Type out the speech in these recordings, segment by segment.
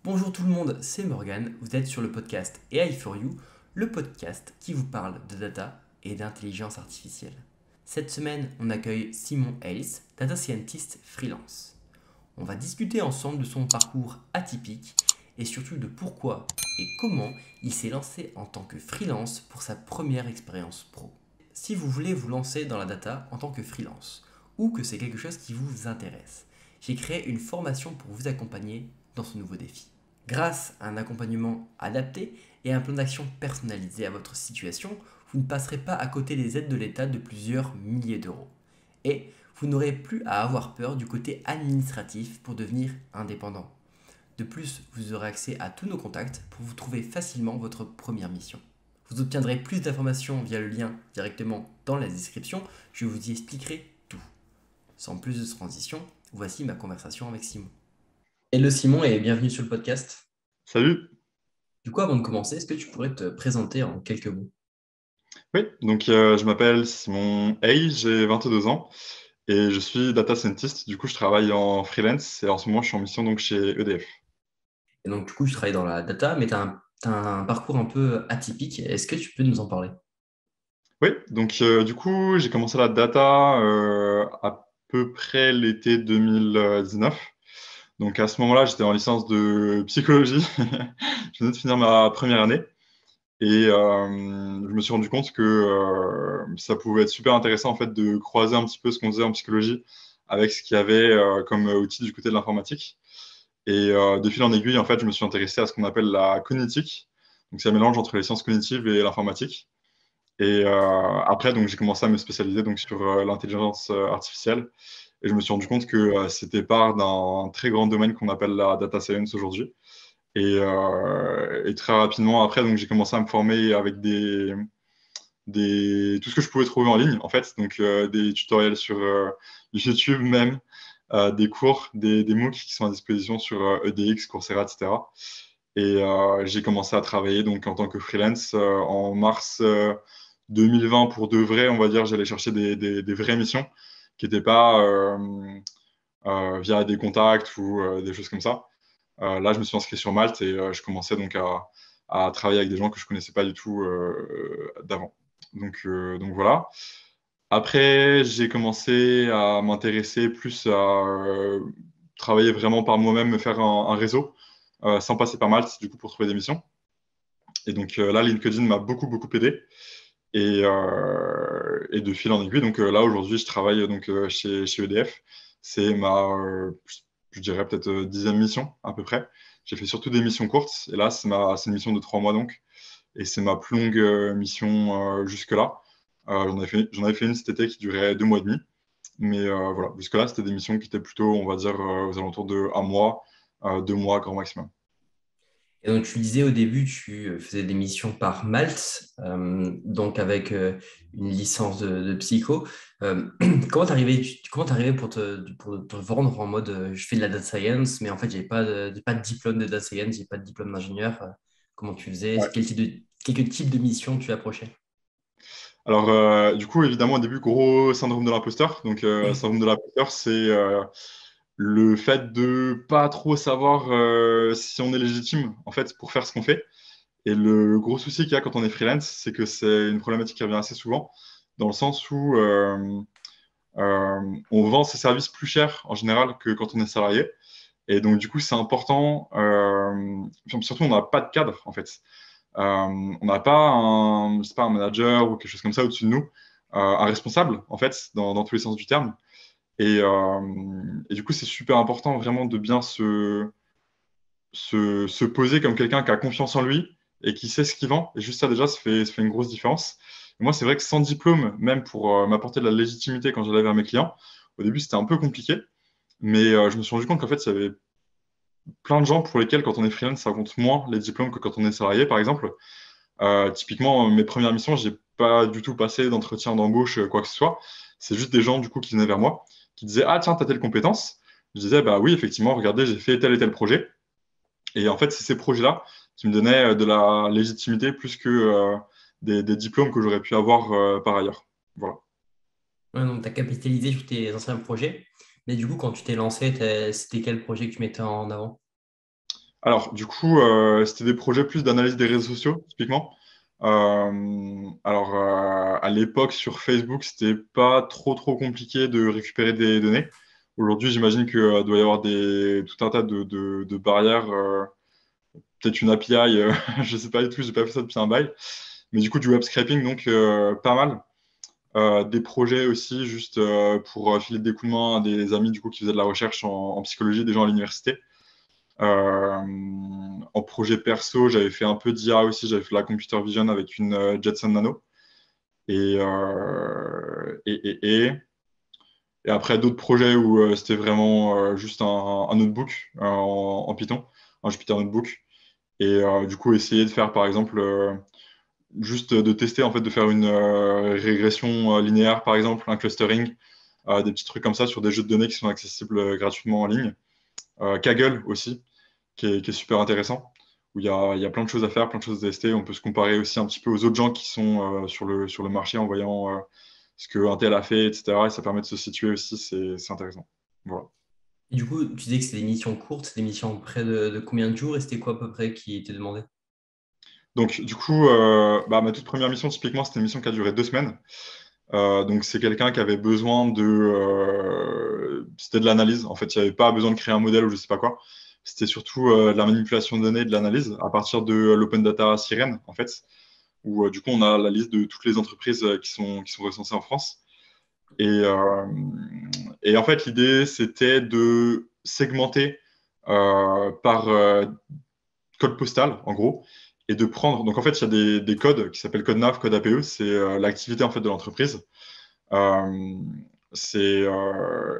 Bonjour tout le monde, c'est Morgan, vous êtes sur le podcast AI for You, le podcast qui vous parle de data et d'intelligence artificielle. Cette semaine, on accueille Simon Hayes, data scientist freelance. On va discuter ensemble de son parcours atypique et surtout de pourquoi et comment il s'est lancé en tant que freelance pour sa première expérience pro. Si vous voulez vous lancer dans la data en tant que freelance ou que c'est quelque chose qui vous intéresse, j'ai créé une formation pour vous accompagner dans ce nouveau défi. Grâce à un accompagnement adapté et un plan d'action personnalisé à votre situation, vous ne passerez pas à côté des aides de l'État de plusieurs milliers d'euros. Et vous n'aurez plus à avoir peur du côté administratif pour devenir indépendant. De plus, vous aurez accès à tous nos contacts pour vous trouver facilement votre première mission. Vous obtiendrez plus d'informations via le lien directement dans la description, je vous y expliquerai tout. Sans plus de transition, voici ma conversation avec Simon. Hello Simon et bienvenue sur le podcast. Salut. Du coup, avant de commencer, est-ce que tu pourrais te présenter en quelques mots? Oui, donc je m'appelle Simon Hay, j'ai 22 ans et je suis data scientist. Du coup, je travaille en freelance et en ce moment, je suis en mission donc chez EDF. Et donc, du coup, je travaille dans la data, mais t'as un parcours un peu atypique. Est-ce que tu peux nous en parler? Oui, donc du coup, j'ai commencé la data à peu près l'été 2019. Donc à ce moment-là, j'étais en licence de psychologie. Je venais de finir ma première année et je me suis rendu compte que ça pouvait être super intéressant en fait de croiser un petit peu ce qu'on faisait en psychologie avec ce qu'il y avait comme outil du côté de l'informatique. Et de fil en aiguille, en fait, je me suis intéressé à ce qu'on appelle la cognitique. Donc, c'est un mélange entre les sciences cognitives et l'informatique. Et après, donc, j'ai commencé à me spécialiser donc, sur l'intelligence artificielle. Et je me suis rendu compte que c'était part d'un très grand domaine qu'on appelle la data science aujourd'hui. Et très rapidement après, donc, j'ai commencé à me former avec tout ce que je pouvais trouver en ligne, en fait. Donc, des tutoriels sur YouTube même, des cours, des MOOC qui sont à disposition sur EDX, Coursera, etc. Et j'ai commencé à travailler donc en tant que freelance en mars 2020 pour de vrai, on va dire. J'allais chercher des vraies missions qui n'étaient pas via des contacts ou des choses comme ça. Là, je me suis inscrit sur Malte et je commençais donc à travailler avec des gens que je connaissais pas du tout d'avant. Donc voilà. Après, j'ai commencé à m'intéresser plus à travailler vraiment par moi-même, me faire un réseau sans passer par Malte, du coup, pour trouver des missions. Et donc là, LinkedIn m'a beaucoup aidé. Et de fil en aiguille, donc là, aujourd'hui, je travaille donc, chez EDF. C'est je dirais peut-être 10e mission à peu près. J'ai fait surtout des missions courtes. Et là, c'est une mission de 3 mois donc. Et c'est ma plus longue mission jusque-là. J'en avais fait une cet été qui durait 2 mois et demi. Mais voilà, jusque-là, c'était des missions qui étaient plutôt, on va dire, aux alentours de 1 mois, 2 mois, grand maximum. Et donc, tu disais au début, tu faisais des missions par Malte, donc avec une licence de psycho. Euh, comment t'arrivais pour te vendre en mode je fais de la data science, mais en fait, j'ai pas de diplôme de data science, j'ai pas de diplôme d'ingénieur. Comment tu faisais? Ouais. Quel type de mission tu approchais? Alors, du coup, évidemment, au début, gros syndrome de l'imposteur. Donc, syndrome de l'imposteur, c'est le fait de pas trop savoir si on est légitime, en fait, pour faire ce qu'on fait. Et le gros souci qu'il y a quand on est freelance, c'est que c'est une problématique qui revient assez souvent, dans le sens où on vend ses services plus cher en général que quand on est salarié. Et donc, du coup, c'est important. Surtout, on n'a pas de cadre, en fait. On n'a pas je sais pas, un manager ou quelque chose comme ça au-dessus de nous, un responsable, en fait, dans tous les sens du terme. Et du coup, c'est super important vraiment de bien se poser comme quelqu'un qui a confiance en lui et qui sait ce qu'il vend. Et juste ça, déjà, ça fait une grosse différence. Et moi, c'est vrai que sans diplôme, même pour m'apporter de la légitimité quand j'allais vers mes clients, au début, c'était un peu compliqué. Mais je me suis rendu compte qu'en fait, il y avait plein de gens pour lesquels, quand on est freelance, ça compte moins les diplômes que quand on est salarié, par exemple. Typiquement, mes premières missions, j'ai pas du tout passé d'entretien d'embauche, quoi que ce soit. C'est juste des gens, du coup, qui venaient vers moi, qui disaient, ah, tiens, t'as telle compétence. Je disais, bah oui, effectivement, regardez, j'ai fait tel et tel projet. Et en fait, c'est ces projets-là qui me donnaient de la légitimité plus que des diplômes que j'aurais pu avoir par ailleurs. Voilà. Ouais, donc, tu as capitalisé sur tes anciens projets. Mais du coup, quand tu t'es lancé, c'était quel projet que tu mettais en avant? Alors, du coup, c'était des projets plus d'analyse des réseaux sociaux, typiquement. À l'époque, sur Facebook, c'était pas trop compliqué de récupérer des données. Aujourd'hui, j'imagine qu'il doit y avoir tout un tas de barrières, peut-être une API, je sais pas du tout, j'ai pas fait ça depuis un bail. Mais du coup, du web scraping, donc pas mal. Des projets aussi, juste pour filer des coups de main à des amis du coup, qui faisaient de la recherche en psychologie, des gens à l'université. En projet perso, j'avais fait un peu d'IA aussi, j'avais fait de la computer vision avec une Jetson Nano. Et, euh, et, et, et, et après, d'autres projets où c'était vraiment juste un notebook en Python, un Jupyter Notebook. Et du coup, essayer de faire, par exemple, juste de tester, en fait, de faire une régression linéaire, par exemple, un clustering, des petits trucs comme ça sur des jeux de données qui sont accessibles gratuitement en ligne. Kaggle aussi, qui est super intéressant, où il y a plein de choses à faire, plein de choses à tester. On peut se comparer aussi un petit peu aux autres gens qui sont sur le marché en voyant ce qu'un tel a fait, etc. Et ça permet de se situer aussi, c'est intéressant. Voilà. Et du coup, tu disais que c'était des missions courtes, c'était des missions près de combien de jours et c'était quoi à peu près qui était demandé? Donc, du coup, ma toute première mission, typiquement, c'était une mission qui a duré 2 semaines. Donc, c'est quelqu'un qui avait besoin c'était de l'analyse. En fait, il n'y avait pas besoin de créer un modèle ou je sais pas quoi. C'était surtout de la manipulation de données et de l'analyse à partir de l'Open Data Sirène, en fait, où du coup, on a la liste de toutes les entreprises qui sont recensées en France. Et, euh, et en fait, l'idée, c'était de segmenter par code postal, en gros, et de prendre. Donc, en fait, il y a des codes qui s'appellent code NAV, code APE, c'est l'activité en fait de l'entreprise. Euh,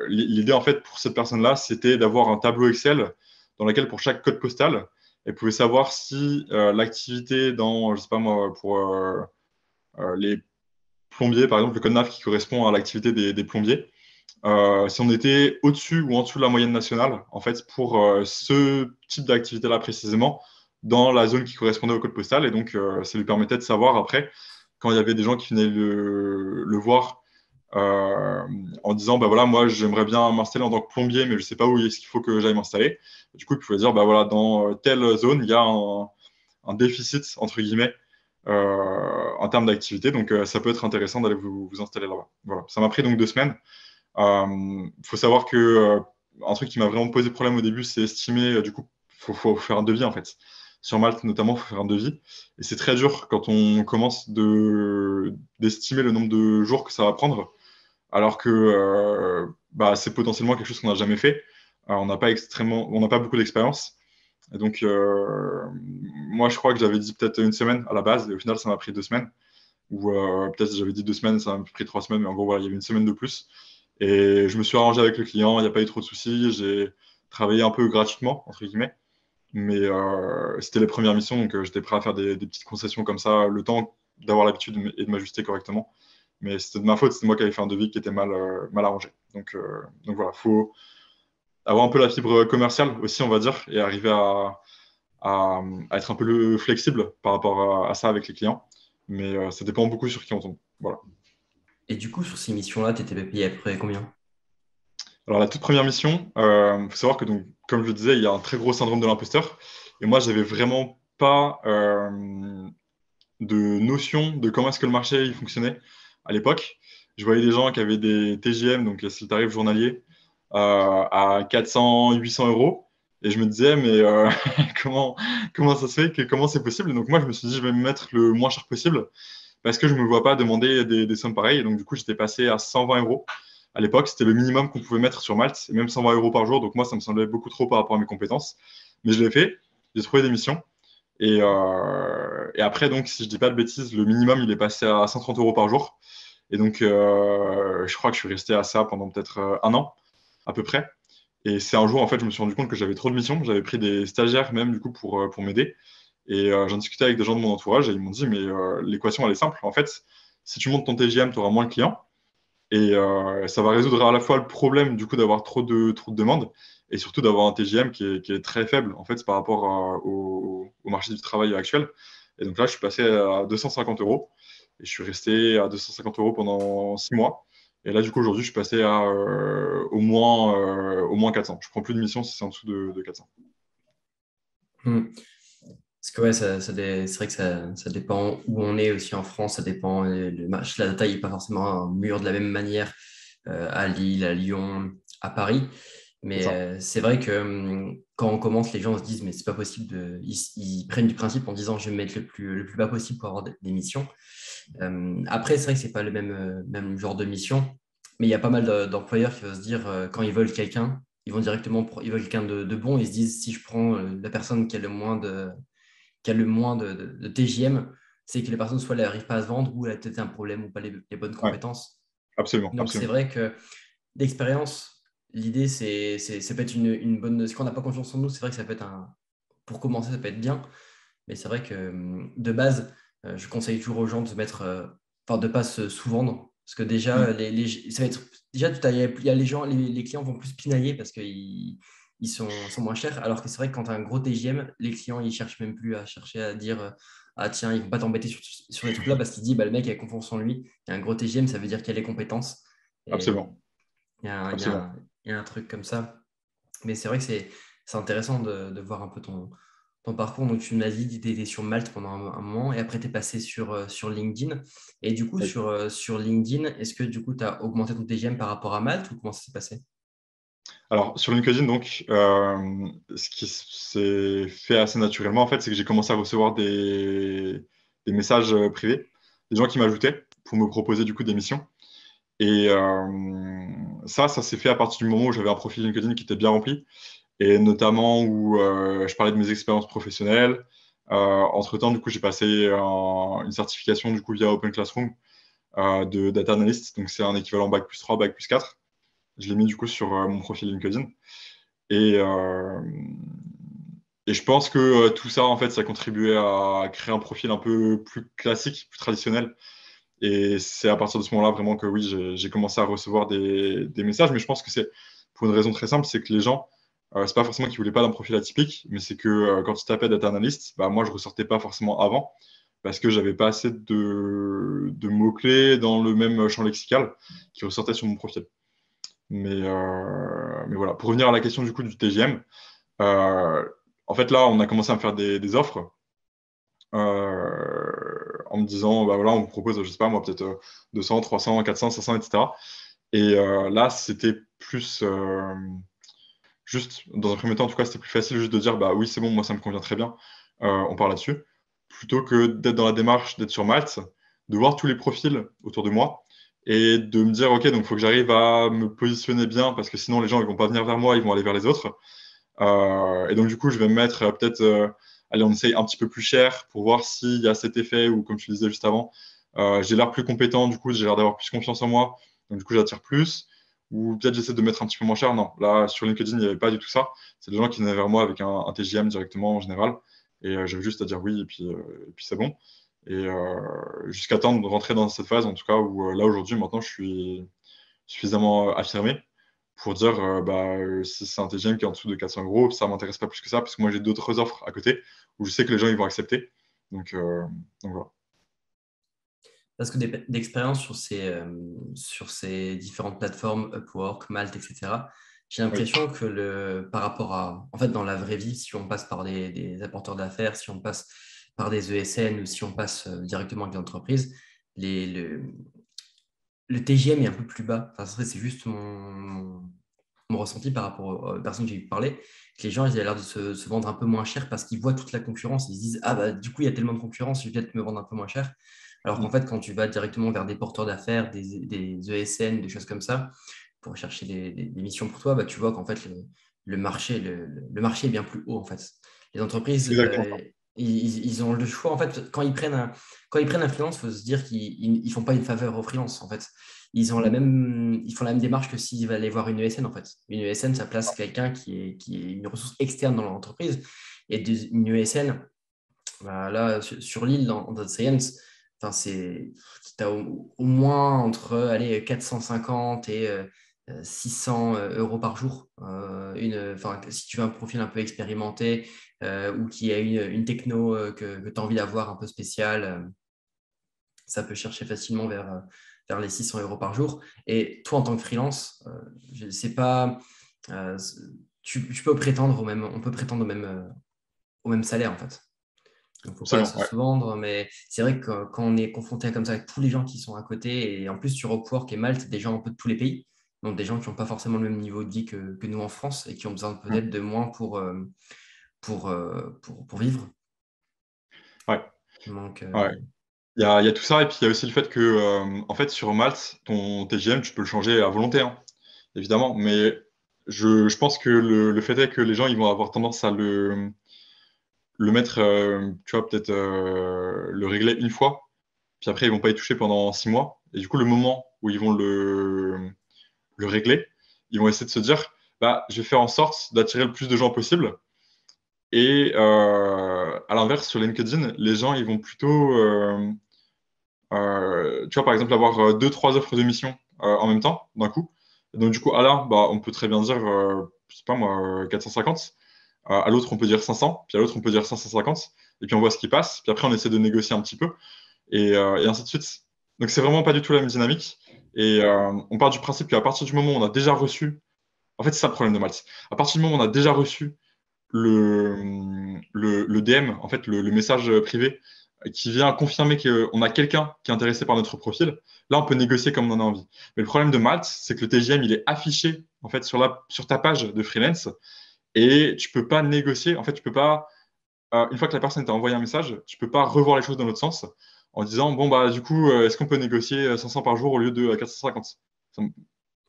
L'idée en fait pour cette personne-là, c'était d'avoir un tableau Excel dans lequel pour chaque code postal, elle pouvait savoir si l'activité dans, je sais pas moi, pour les plombiers, par exemple, le code NAV qui correspond à l'activité des plombiers, si on était au-dessus ou en dessous de la moyenne nationale, en fait, pour ce type d'activité-là précisément, dans la zone qui correspondait au code postal. Et donc, ça lui permettait de savoir après, quand il y avait des gens qui venaient le voir euh, en disant, bah voilà, moi, j'aimerais bien m'installer en tant que plombier, mais je ne sais pas où est-ce qu'il faut que j'aille m'installer. Du coup, il pouvait dire, bah voilà, dans telle zone, il y a un déficit, entre guillemets, en termes d'activité. Donc, ça peut être intéressant d'aller vous installer là-bas. Voilà. Ça m'a pris donc 2 semaines. Il faut savoir que un truc qui m'a vraiment posé problème au début, c'est estimer, du coup, faut faire un devis en fait. Sur Malte notamment, il faut faire un devis. Et c'est très dur quand on commence d'estimer le nombre de jours que ça va prendre, alors que c'est potentiellement quelque chose qu'on n'a jamais fait. On n'a pas beaucoup d'expérience. Et donc, moi, je crois que j'avais dit peut-être une semaine à la base, et au final, ça m'a pris 2 semaines. Ou peut-être j'avais dit 2 semaines, ça m'a pris 3 semaines, mais en gros, voilà, il y avait une semaine de plus. Et je me suis arrangé avec le client, il n'y a pas eu trop de soucis. J'ai travaillé un peu gratuitement, entre guillemets. Mais c'était les premières missions, donc j'étais prêt à faire des petites concessions comme ça, le temps d'avoir l'habitude et de m'ajuster correctement. Mais c'était de ma faute, c'était moi qui avais fait un devis qui était mal arrangé. Donc voilà, il faut avoir un peu la fibre commerciale aussi, on va dire, et arriver à être un peu flexible par rapport à ça avec les clients. Mais ça dépend beaucoup sur qui on tombe. Voilà. Et du coup, sur ces missions-là, tu étais payé à peu près combien? Alors, la toute première mission, il faut savoir que, donc, comme je le disais, il y a un très gros syndrome de l'imposteur. Et moi, j'avais vraiment pas de notion de comment est-ce que le marché il fonctionnait à l'époque. Je voyais des gens qui avaient des TJM, donc c'est le tarif journalier, à 400, 800 euros. Et je me disais, mais comment, comment ça se fait, comment c'est possible? Et donc, moi, je me suis dit, je vais me mettre le moins cher possible parce que je ne me vois pas demander des sommes pareilles. Et donc, du coup, j'étais passé à 120 euros. À l'époque, c'était le minimum qu'on pouvait mettre sur Malte, et même 120 euros par jour. Donc, moi, ça me semblait beaucoup trop par rapport à mes compétences. Mais je l'ai fait, j'ai trouvé des missions. Et après, donc, si je dis pas de bêtises, le minimum, il est passé à 130 euros par jour. Et donc, je crois que je suis resté à ça pendant peut-être un an, à peu près. Et c'est un jour, en fait, je me suis rendu compte que j'avais trop de missions. J'avais pris des stagiaires, même, du coup, pour m'aider. Et j'en discutais avec des gens de mon entourage et ils m'ont dit, mais l'équation, elle est simple. En fait, si tu montes ton TGM, tu auras moins de clients. Et ça va résoudre à la fois le problème, du coup, d'avoir trop de demandes et surtout d'avoir un TGM qui est très faible, en fait, par rapport au marché du travail actuel. Et donc là, je suis passé à 250 euros et je suis resté à 250 euros pendant 6 mois. Et là, du coup, aujourd'hui, je suis passé à au moins 400. Je prends plus de missions si c'est en dessous de 400. Hmm. Parce que ouais, c'est vrai que ça dépend où on est aussi en France, ça dépend. Le marché de la data, il n'est pas forcément mûr de la même manière à Lille, à Lyon, à Paris. C'est Mais ça. c'est vrai que quand on commence, les gens se disent, mais c'est pas possible ils prennent du principe en disant, je vais me mettre le plus bas possible pour avoir des missions. Après, c'est vrai que c'est pas le même genre de mission, mais il y a pas mal d'employeurs qui vont se dire, quand ils veulent quelqu'un, ils vont directement, ils veulent quelqu'un de bon, ils se disent, si je prends la personne qui a le moins de TJM, c'est que les personnes soit elles n'arrivent pas à se vendre ou elles ont peut-être un problème ou pas les bonnes Ouais, compétences. absolument, Donc c'est absolument. vrai que d'expérience, l'idée ça peut être une bonne. Si on n'a pas confiance en nous, c'est vrai que ça peut être pour commencer, ça peut être bien. Mais c'est vrai que de base, je conseille toujours aux gens de se mettre, enfin de pas se sous-vendre. Parce que déjà, Mm. ça va être, déjà il y a les gens, les clients vont plus pinailler parce qu'ils sont moins chers. Alors que c'est vrai que quand tu as un gros TGM, les clients, ils cherchent même plus à chercher à dire ah tiens, ils vont pas t'embêter sur des trucs-là parce qu'ils disent bah, le mec a confiance en lui. Il y a un gros TGM, ça veut dire qu'il y a les compétences. Et Absolument, il y a un, il y a absolument. un- il y a un truc comme ça. Mais c'est vrai que c'est intéressant de voir un peu ton parcours. Donc, tu m'as dit que tu étais sur Malte pendant un moment et après, tu es passé sur LinkedIn. Et du coup, Oui. sur LinkedIn, est-ce que du coup, tu as augmenté ton TGM par rapport à Malte ou comment ça s'est passé? Alors, sur LinkedIn, donc, ce qui s'est fait assez naturellement, en fait, c'est que j'ai commencé à recevoir des messages privés, des gens qui m'ajoutaient pour me proposer du coup des missions. Et ça s'est fait à partir du moment où j'avais un profil LinkedIn qui était bien rempli, et notamment où je parlais de mes expériences professionnelles. Entre-temps, du coup, j'ai passé une certification du coup via Open Classroom de data analyst. Donc, c'est un équivalent bac+3, bac+4. Je l'ai mis du coup sur mon profil LinkedIn. Et, euh, et je pense que tout ça, en fait, ça a contribué à créer un profil un peu plus classique, plus traditionnel. Et c'est à partir de ce moment-là vraiment que oui, j'ai commencé à recevoir des messages. Mais je pense que c'est pour une raison très simple, c'est que les gens, c'est pas forcément qu'ils voulaient pas d'un profil atypique, mais c'est que quand ils tapaient data analyst, bah, moi, je ressortais pas forcément avant parce que j'avais pas assez de mots-clés dans le même champ lexical qui ressortaient sur mon profil. Mais voilà, pour revenir à la question du coup du TGM, euh, en fait, là, on a commencé à me faire des offres en me disant, bah voilà, on me propose, je sais pas, moi, peut-être 200, 300, 400, 500, etc. Et là, c'était plus, juste, dans un premier temps, en tout cas, c'était plus facile juste de dire, bah oui, c'est bon, moi, ça me convient très bien, on part là-dessus, plutôt que d'être dans la démarche, d'être sur Malte, de voir tous les profils autour de moi et de me dire, OK, donc il faut que j'arrive à me positionner bien, parce que sinon, les gens, ils vont pas venir vers moi, ils vont aller vers les autres. Et donc, du coup, je vais me mettre peut-être, allez, on essaye un petit peu plus cher pour voir s'il y a cet effet où, comme tu le disais juste avant, j'ai l'air plus compétent, du coup, j'ai l'air d'avoir plus confiance en moi, donc du coup, j'attire plus. Ou peut-être j'essaie de mettre un petit peu moins cher. Non, là, sur LinkedIn, il n'y avait pas du tout ça. C'est des gens qui venaient vers moi avec un TJM directement en général. Et j'avais juste à dire oui, et puis c'est bon. Et jusqu'à temps de rentrer dans cette phase, en tout cas, où là, aujourd'hui, maintenant, je suis suffisamment affirmé pour dire si c'est un TGM qui est en dessous de 400 euros, ça ne m'intéresse pas plus que ça, parce que moi j'ai d'autres offres à côté où je sais que les gens ils vont accepter. Donc, euh, donc voilà. Parce que d'expérience sur ces différentes plateformes, Upwork, Malte, etc., j'ai Oui, l'impression que par rapport à, en fait, dans la vraie vie, si on passe par des apporteurs d'affaires, si on passe par des ESN ou si on passe directement avec des entreprises, les, le, le TGM est un peu plus bas. Enfin, c'est juste mon ressenti par rapport aux personnes que j'ai pu parler, que les gens ils ont l'air de se vendre un peu moins cher parce qu'ils voient toute la concurrence. Ils se disent, ah bah du coup, il y a tellement de concurrence, je vais peut-être me vendre un peu moins cher. Alors qu'en mm, fait, quand tu vas directement vers des porteurs d'affaires, des ESN, des choses comme ça, pour chercher des missions pour toi, bah, tu vois qu'en fait, le marché est bien plus haut, en fait. Les entreprises, c'est exactement ça. ils ont le choix, en fait, quand ils prennent un freelance, il faut se dire qu'ils ne font pas une faveur au freelance, en fait. Mm, Ils font la même démarche que s'ils allaient voir une ESN, en fait. Une ESN, ça place quelqu'un qui est une ressource externe dans l'entreprise. Et une ESN, bah, là, sur l'île, en data science, enfin, tu as au moins entre allez, 450 et 600 euros par jour. Enfin, si tu veux un profil un peu expérimenté ou qui a une techno que tu as envie d'avoir un peu spéciale, ça peut chercher facilement vers les 600 euros par jour. Et toi, en tant que freelance, je sais pas, tu peux prétendre on peut prétendre au même, au même salaire en fait. Donc, il ne faut pas Absolument, se ouais. sous-vendre, mais c'est vrai que quand on est confronté comme ça avec tous les gens qui sont à côté, et en plus sur Upwork et Malte, des gens un peu de tous les pays, donc des gens qui n'ont pas forcément le même niveau de vie que nous en France et qui ont besoin Mm. peut-être de moins pour vivre. Ouais, Donc, ouais. Il y a tout ça, et puis il y a aussi le fait que, en fait, sur Malte, ton TGM, tu peux le changer à volonté, hein, évidemment, mais je pense que le fait est que les gens, ils vont avoir tendance à le mettre, tu vois, peut-être le régler une fois, puis après, ils vont pas y toucher pendant 6 mois, et du coup, le moment où ils vont le régler, ils vont essayer de se dire, bah, je vais faire en sorte d'attirer le plus de gens possible. Et à l'inverse, sur LinkedIn, les gens, ils vont plutôt, tu vois, par exemple, avoir deux, trois offres de mission en même temps, d'un coup. Et donc, du coup, à l'un, bah, on peut très bien dire, je sais pas moi, 450. À l'autre, on peut dire 500. Puis à l'autre, on peut dire 550. Et puis, on voit ce qui passe. Puis après, on essaie de négocier un petit peu. Et ainsi de suite. Donc, c'est vraiment pas du tout la même dynamique. Et on part du principe qu'à partir du moment où on a déjà reçu, en fait, c'est ça le problème de Malte. À partir du moment où on a déjà reçu le DM, en fait, le message privé, qui vient confirmer qu'on a quelqu'un qui est intéressé par notre profil, là, on peut négocier comme on en a envie. Mais le problème de Malte, c'est que le TGM, il est affiché en fait, sur ta page de freelance et tu peux pas négocier. En fait, tu peux pas, une fois que la personne t'a envoyé un message, tu peux pas revoir les choses dans l'autre sens en disant, bon, bah, du coup, est-ce qu'on peut négocier 500 par jour au lieu de 450?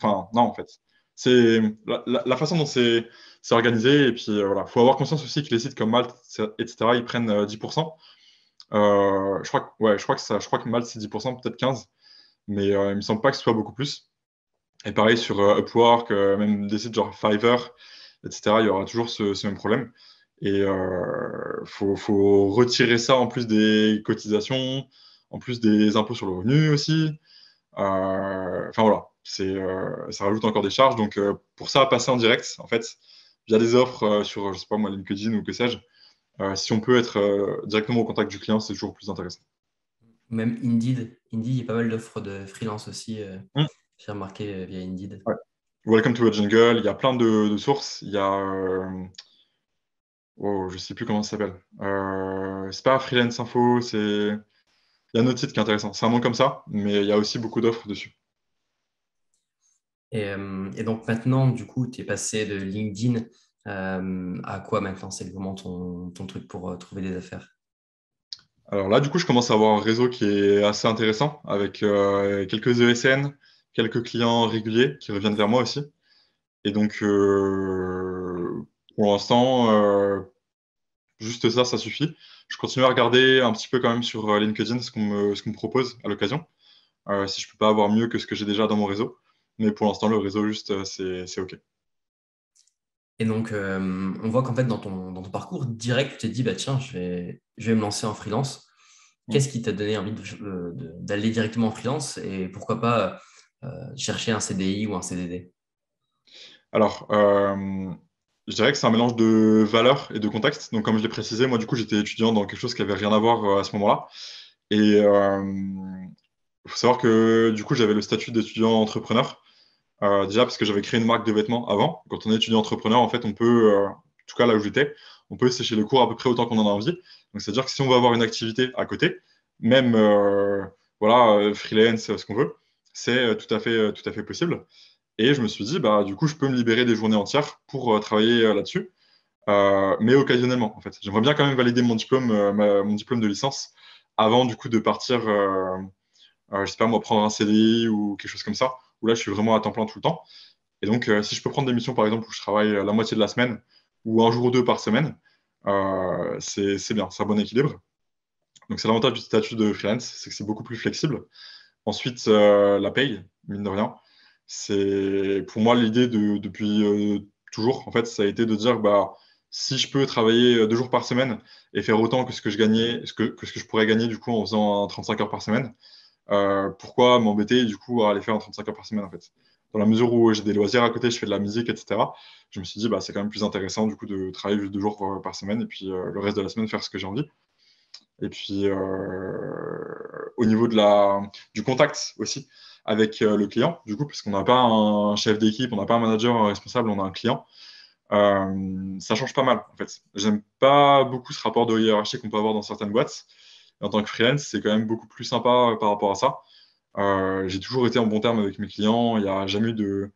Enfin, non, en fait. C'est la façon dont c'est organisé. Et puis, voilà. Il faut avoir conscience aussi que les sites comme Malte, etc., ils prennent 10%. Je crois que Malte, c'est 10%, peut-être 15%. Mais il me semble pas que ce soit beaucoup plus. Et pareil sur Upwork, même des sites genre Fiverr, etc., il y aura toujours ce même problème. Et faut retirer ça en plus des cotisations, en plus des impôts sur le revenu aussi. Enfin voilà, ça rajoute encore des charges. Donc pour ça, passer en direct, en fait, via des offres sur, je sais pas moi, LinkedIn ou que sais-je, si on peut être directement au contact du client, c'est toujours plus intéressant. même Indeed, il y a pas mal d'offres de freelance aussi, Mm. j'ai remarqué via Indeed. Ouais. Welcome to the jungle, il y a plein de sources. Il y a, oh, je sais plus comment ça s'appelle. C'est pas Freelance Info, il y a un autre site qui est intéressant. C'est un nom comme ça, mais il y a aussi beaucoup d'offres dessus. Et donc maintenant, du coup, tu es passé de LinkedIn à quoi maintenant? C'est vraiment ton truc pour trouver des affaires? Alors là, du coup, je commence à avoir un réseau qui est assez intéressant avec quelques ESN, quelques clients réguliers qui reviennent vers moi aussi. Et donc, pour l'instant, juste ça, ça suffit. Je continue à regarder un petit peu quand même sur LinkedIn ce qu'on me propose à l'occasion, si je peux pas avoir mieux que ce que j'ai déjà dans mon réseau. Mais pour l'instant, le réseau, juste, c'est OK. Et donc, on voit qu'en fait, dans ton parcours direct, tu t'es dit, bah, tiens, je vais me lancer en freelance. Mm. Qu'est-ce qui t'a donné envie d'aller directement en freelance et pourquoi pas chercher un CDI ou un CDD? Alors, je dirais que c'est un mélange de valeurs et de contexte. Donc, comme je l'ai précisé, moi, du coup, j'étais étudiant dans quelque chose qui avait rien à voir à ce moment-là. Et il faut savoir que, du coup, j'avais le statut d'étudiant entrepreneur. Déjà parce que j'avais créé une marque de vêtements avant. Quand on est étudiant entrepreneur, en fait, on peut, en tout cas là où j'étais, on peut sécher les cours à peu près autant qu'on en a envie. Donc, c'est-à-dire que si on veut avoir une activité à côté, même voilà, freelance, ce qu'on veut, c'est tout à fait possible. Et je me suis dit, bah, du coup, je peux me libérer des journées entières pour travailler là-dessus, mais occasionnellement, en fait. J'aimerais bien quand même valider mon diplôme, mon diplôme de licence avant, du coup, de partir, je sais pas, moi, prendre un CDI ou quelque chose comme ça, où là, je suis vraiment à temps plein tout le temps. Et donc, si je peux prendre des missions, par exemple, où je travaille la moitié de la semaine ou un jour ou deux par semaine, c'est bien, c'est un bon équilibre. Donc, c'est l'avantage du statut de freelance, c'est que c'est beaucoup plus flexible. Ensuite, la paye, mine de rien. C'est pour moi l'idée depuis toujours, en fait, ça a été de dire bah, si je peux travailler 2 jours par semaine et faire autant que ce que je gagnais, que ce que je pourrais gagner du coup en faisant 35 heures par semaine, pourquoi m'embêter du coup à aller faire un 35 heures par semaine en fait. Dans la mesure où j'ai des loisirs à côté, je fais de la musique, etc. Je me suis dit bah, c'est quand même plus intéressant du coup de travailler juste 2 jours par semaine et puis le reste de la semaine faire ce que j'ai envie. Et puis, au niveau du contact aussi avec le client, du coup, parce qu'on n'a pas un chef d'équipe, on n'a pas un manager responsable, on a un client. Ça change pas mal, en fait. J'aime pas beaucoup ce rapport de hiérarchie qu'on peut avoir dans certaines boîtes. Et en tant que freelance, c'est quand même beaucoup plus sympa par rapport à ça. J'ai toujours été en bon terme avec mes clients, il n'y a jamais eu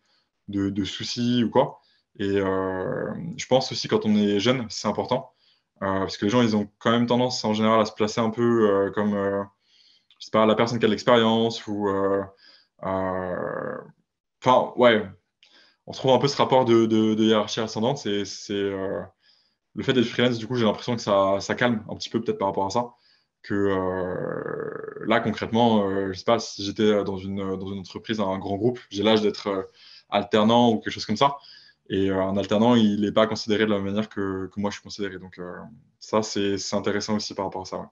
de soucis ou quoi. Et je pense aussi quand on est jeune, c'est important. Parce que les gens, ils ont quand même tendance en général à se placer un peu comme, je sais pas, la personne qui a de l'expérience ou... euh, Enfin, ouais, on retrouve un peu ce rapport de hiérarchie ascendante. Le fait d'être freelance, du coup, j'ai l'impression que ça calme un petit peu peut-être par rapport à ça. Que là, concrètement, je sais pas, si j'étais dans une entreprise, un grand groupe, j'ai l'âge d'être alternant ou quelque chose comme ça. Et un alternant, il n'est pas considéré de la même manière que moi je suis considéré. Donc ça, c'est intéressant aussi par rapport à ça. Ouais.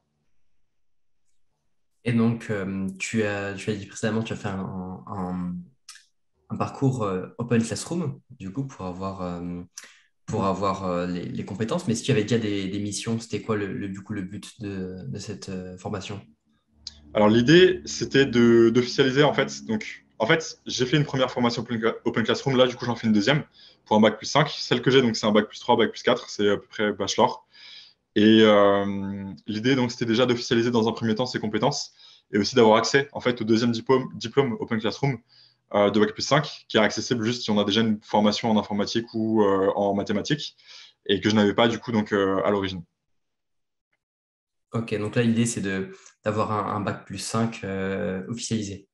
Et donc, tu as dit précédemment, tu as fait un parcours Open Classroom, du coup, pour Mhm. avoir les compétences. Mais si tu avais déjà des missions, c'était quoi du coup, le but de cette formation? Alors l'idée, c'était d'officialiser en fait. Donc en fait, j'ai fait une première formation Open Classroom. Là, du coup, j'en fais une deuxième pour un bac plus 5. Celle que j'ai, donc c'est un bac plus 3, bac plus 4. C'est à peu près bachelor. Et l'idée, donc, c'était déjà d'officialiser dans un premier temps ses compétences et aussi d'avoir accès en fait au deuxième diplôme Open Classroom de bac plus 5, qui est accessible juste si on a déjà une formation en informatique ou en mathématiques et que je n'avais pas du coup donc à l'origine. Ok, donc là, l'idée, c'est d'avoir un bac plus 5 officialisé.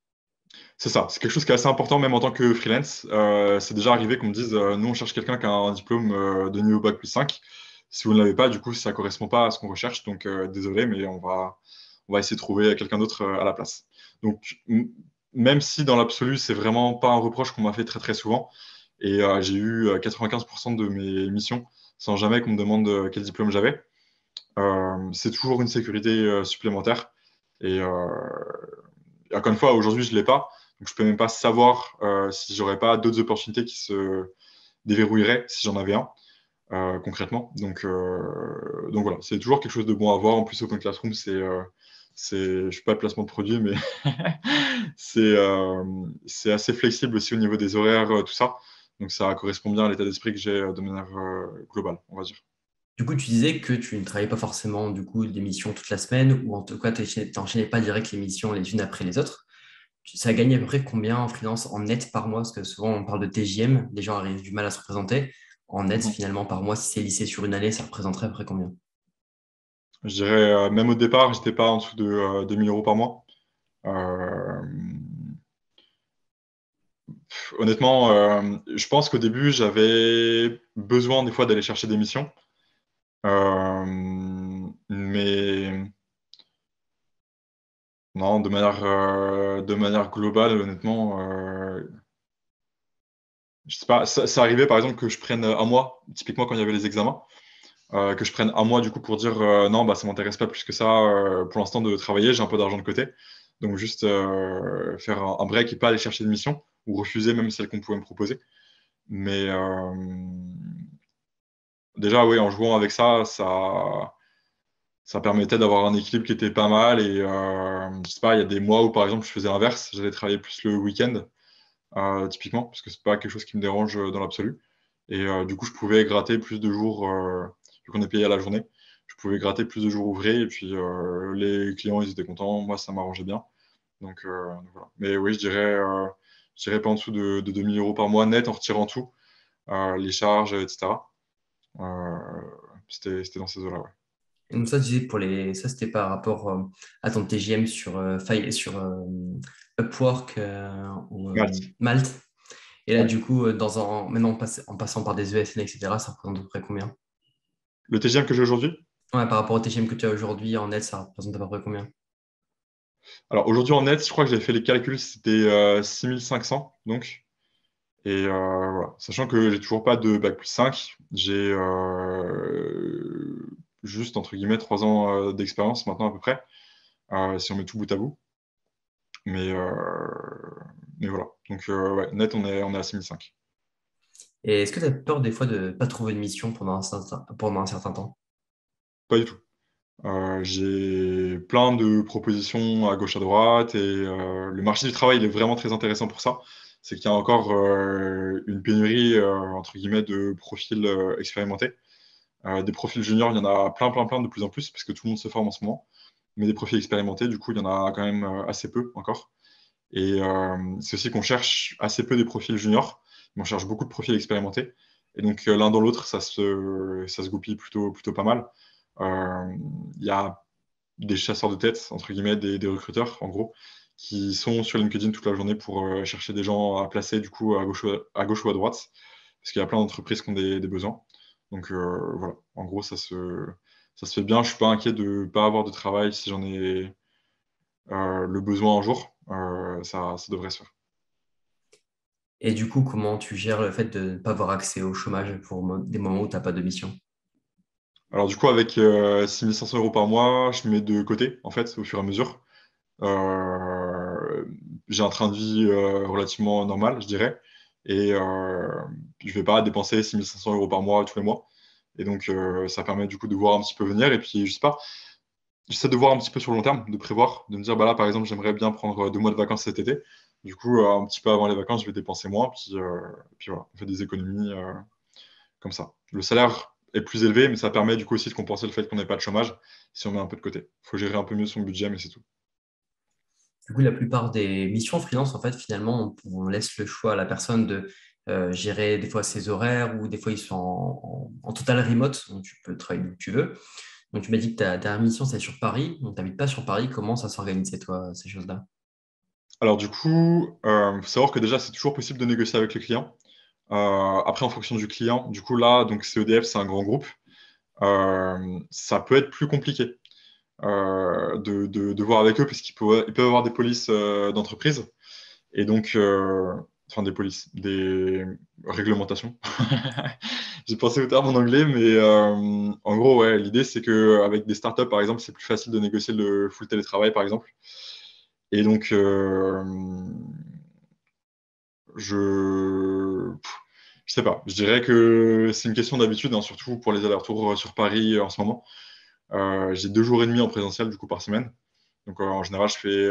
C'est ça, c'est quelque chose qui est assez important même en tant que freelance. C'est déjà arrivé qu'on me dise nous on cherche quelqu'un qui a un diplôme de niveau bac plus 5. Si vous ne l'avez pas, du coup, ça ne correspond pas à ce qu'on recherche. Donc désolé, mais on va essayer de trouver quelqu'un d'autre à la place. Donc même si dans l'absolu, c'est vraiment pas un reproche qu'on m'a fait très très souvent, et j'ai eu 95% de mes missions sans jamais qu'on me demande quel diplôme j'avais, c'est toujours une sécurité supplémentaire. Et encore une fois, aujourd'hui, je ne l'ai pas. Donc, je ne peux même pas savoir si j'aurais pas d'autres opportunités qui se déverrouilleraient si j'en avais un, concrètement. Donc voilà, c'est toujours quelque chose de bon à voir. En plus, Open Classroom, je ne suis pas le placement de produit, mais c'est assez flexible aussi au niveau des horaires, tout ça. Donc, ça correspond bien à l'état d'esprit que j'ai de manière globale, on va dire. Du coup, tu disais que tu ne travaillais pas forcément du coup, des missions toute la semaine, ou en tout cas, tu n'enchaînais pas direct les missions les unes après les autres. Ça gagne à peu près combien en freelance en net par mois? Parce que souvent, on parle de TJM, les gens arrivent du mal à se représenter. En net, Mhm. finalement, par mois, si c'est lissé sur une année, ça représenterait à peu près combien? Je dirais, même au départ, j'étais pas en dessous de 2000 euros par mois. Euh, Honnêtement, je pense qu'au début, j'avais besoin des fois d'aller chercher des missions. Mais non, de manière globale, honnêtement, je sais pas, ça arrivait par exemple que je prenne un mois, typiquement quand il y avait les examens, que je prenne un mois du coup pour dire non, bah, ça m'intéresse pas plus que ça pour l'instant de travailler, j'ai un peu d'argent de côté. Donc juste faire un break et pas aller chercher de mission ou refuser même celle qu'on pouvait me proposer. Mais déjà, oui, en jouant avec ça, ça permettait d'avoir un équilibre qui était pas mal. Et je sais pas, il y a des mois où, par exemple, je faisais l'inverse. J'allais travailler plus le week-end, typiquement, parce que c'est pas quelque chose qui me dérange dans l'absolu. Et du coup, je pouvais gratter plus de jours, vu qu'on est payé à la journée. Je pouvais gratter plus de jours ouvrés. Et puis, les clients, ils étaient contents. Moi, ça m'arrangeait bien. Donc, voilà. Mais oui, je dirais pas en dessous de 2000 euros par mois net en retirant tout, les charges, etc. Euh, c'était dans ces eaux-là, ouais. Et donc ça, tu disais ça, c'était par rapport à ton TJM sur Upwork ou Malte. Malte. Et là, Ouais. du coup, maintenant, en passant par des ESN, etc., ça représente à peu près combien? Le TGM que j'ai aujourd'hui? Ouais, par rapport au TGM que tu as aujourd'hui en net, ça représente à peu près combien? Alors aujourd'hui en net, je crois que j'avais fait les calculs, c'était 6500 donc. Et voilà. Sachant que j'ai toujours pas de bac plus 5, j'ai juste entre guillemets 3 ans d'expérience maintenant à peu près, si on met tout bout à bout. Mais, mais voilà. Donc ouais, net on est à 6005. Et est-ce que tu as peur des fois de ne pas trouver de mission pendant un certain temps? Pas du tout. J'ai plein de propositions à gauche à droite et le marché du travail il est vraiment très intéressant pour ça. c'est qu'il y a encore une pénurie, entre guillemets, de profils expérimentés. Des profils juniors, il y en a plein, plein, plein de plus en plus, parce que tout le monde se forme en ce moment. Mais des profils expérimentés, du coup, il y en a quand même assez peu encore. Et c'est aussi qu'on cherche assez peu des profils juniors, mais on cherche beaucoup de profils expérimentés. Et donc, l'un dans l'autre, ça se goupille plutôt pas mal. Il y a des chasseurs de tête, entre guillemets, des recruteurs, en gros, qui sont sur LinkedIn toute la journée pour chercher des gens à placer, du coup, à gauche ou à droite, parce qu'il y a plein d'entreprises qui ont des besoins. Donc, voilà, en gros, ça se fait bien. Je suis pas inquiet de ne pas avoir de travail si j'en ai le besoin un jour. Ça devrait se faire. Et du coup, comment tu gères le fait de ne pas avoir accès au chômage pour des moments où tu n'as pas de mission? Alors, du coup, avec 6 500 euros par mois, je mets de côté, en fait, au fur et à mesure. Euh, j'ai un train de vie relativement normal, je dirais. Et je vais pas dépenser 6 500 euros par mois tous les mois. Et donc, ça permet du coup de voir un petit peu venir. Et puis, je sais pas, j'essaie de voir un petit peu sur le long terme, de prévoir, de me dire, bah là, par exemple, j'aimerais bien prendre 2 mois de vacances cet été. Du coup, un petit peu avant les vacances, je vais dépenser moins. Puis voilà, on fait des économies comme ça. Le salaire est plus élevé, mais ça permet du coup aussi de compenser le fait qu'on n'ait pas de chômage si on met un peu de côté. Il faut gérer un peu mieux son budget, mais c'est tout. Du coup, la plupart des missions freelance, en fait, finalement, on laisse le choix à la personne de gérer des fois ses horaires ou des fois ils sont en total remote, donc tu peux travailler d'où tu veux. Donc, tu m'as dit que ta dernière mission, c'est sur Paris. Donc, tu n'habites pas sur Paris. Comment ça s'organise, toi, ces choses-là? Alors du coup, faut savoir que déjà, c'est toujours possible de négocier avec les clients. Après, en fonction du client, du coup là, donc CEDF, c'est un grand groupe. Ça peut être plus compliqué de voir avec eux parce qu'ils peuvent avoir des polices d'entreprise et donc, enfin des polices, des réglementations. J'ai pensé au terme en anglais, mais en gros, ouais, l'idée c'est que avec des startups, par exemple, c'est plus facile de négocier le full télétravail, par exemple. Et donc, je je sais pas. Je dirais que c'est une question d'habitude, hein, surtout pour les allers-retours sur Paris en ce moment. J'ai 2 jours et demi en présentiel du coup par semaine. Donc en général, je fais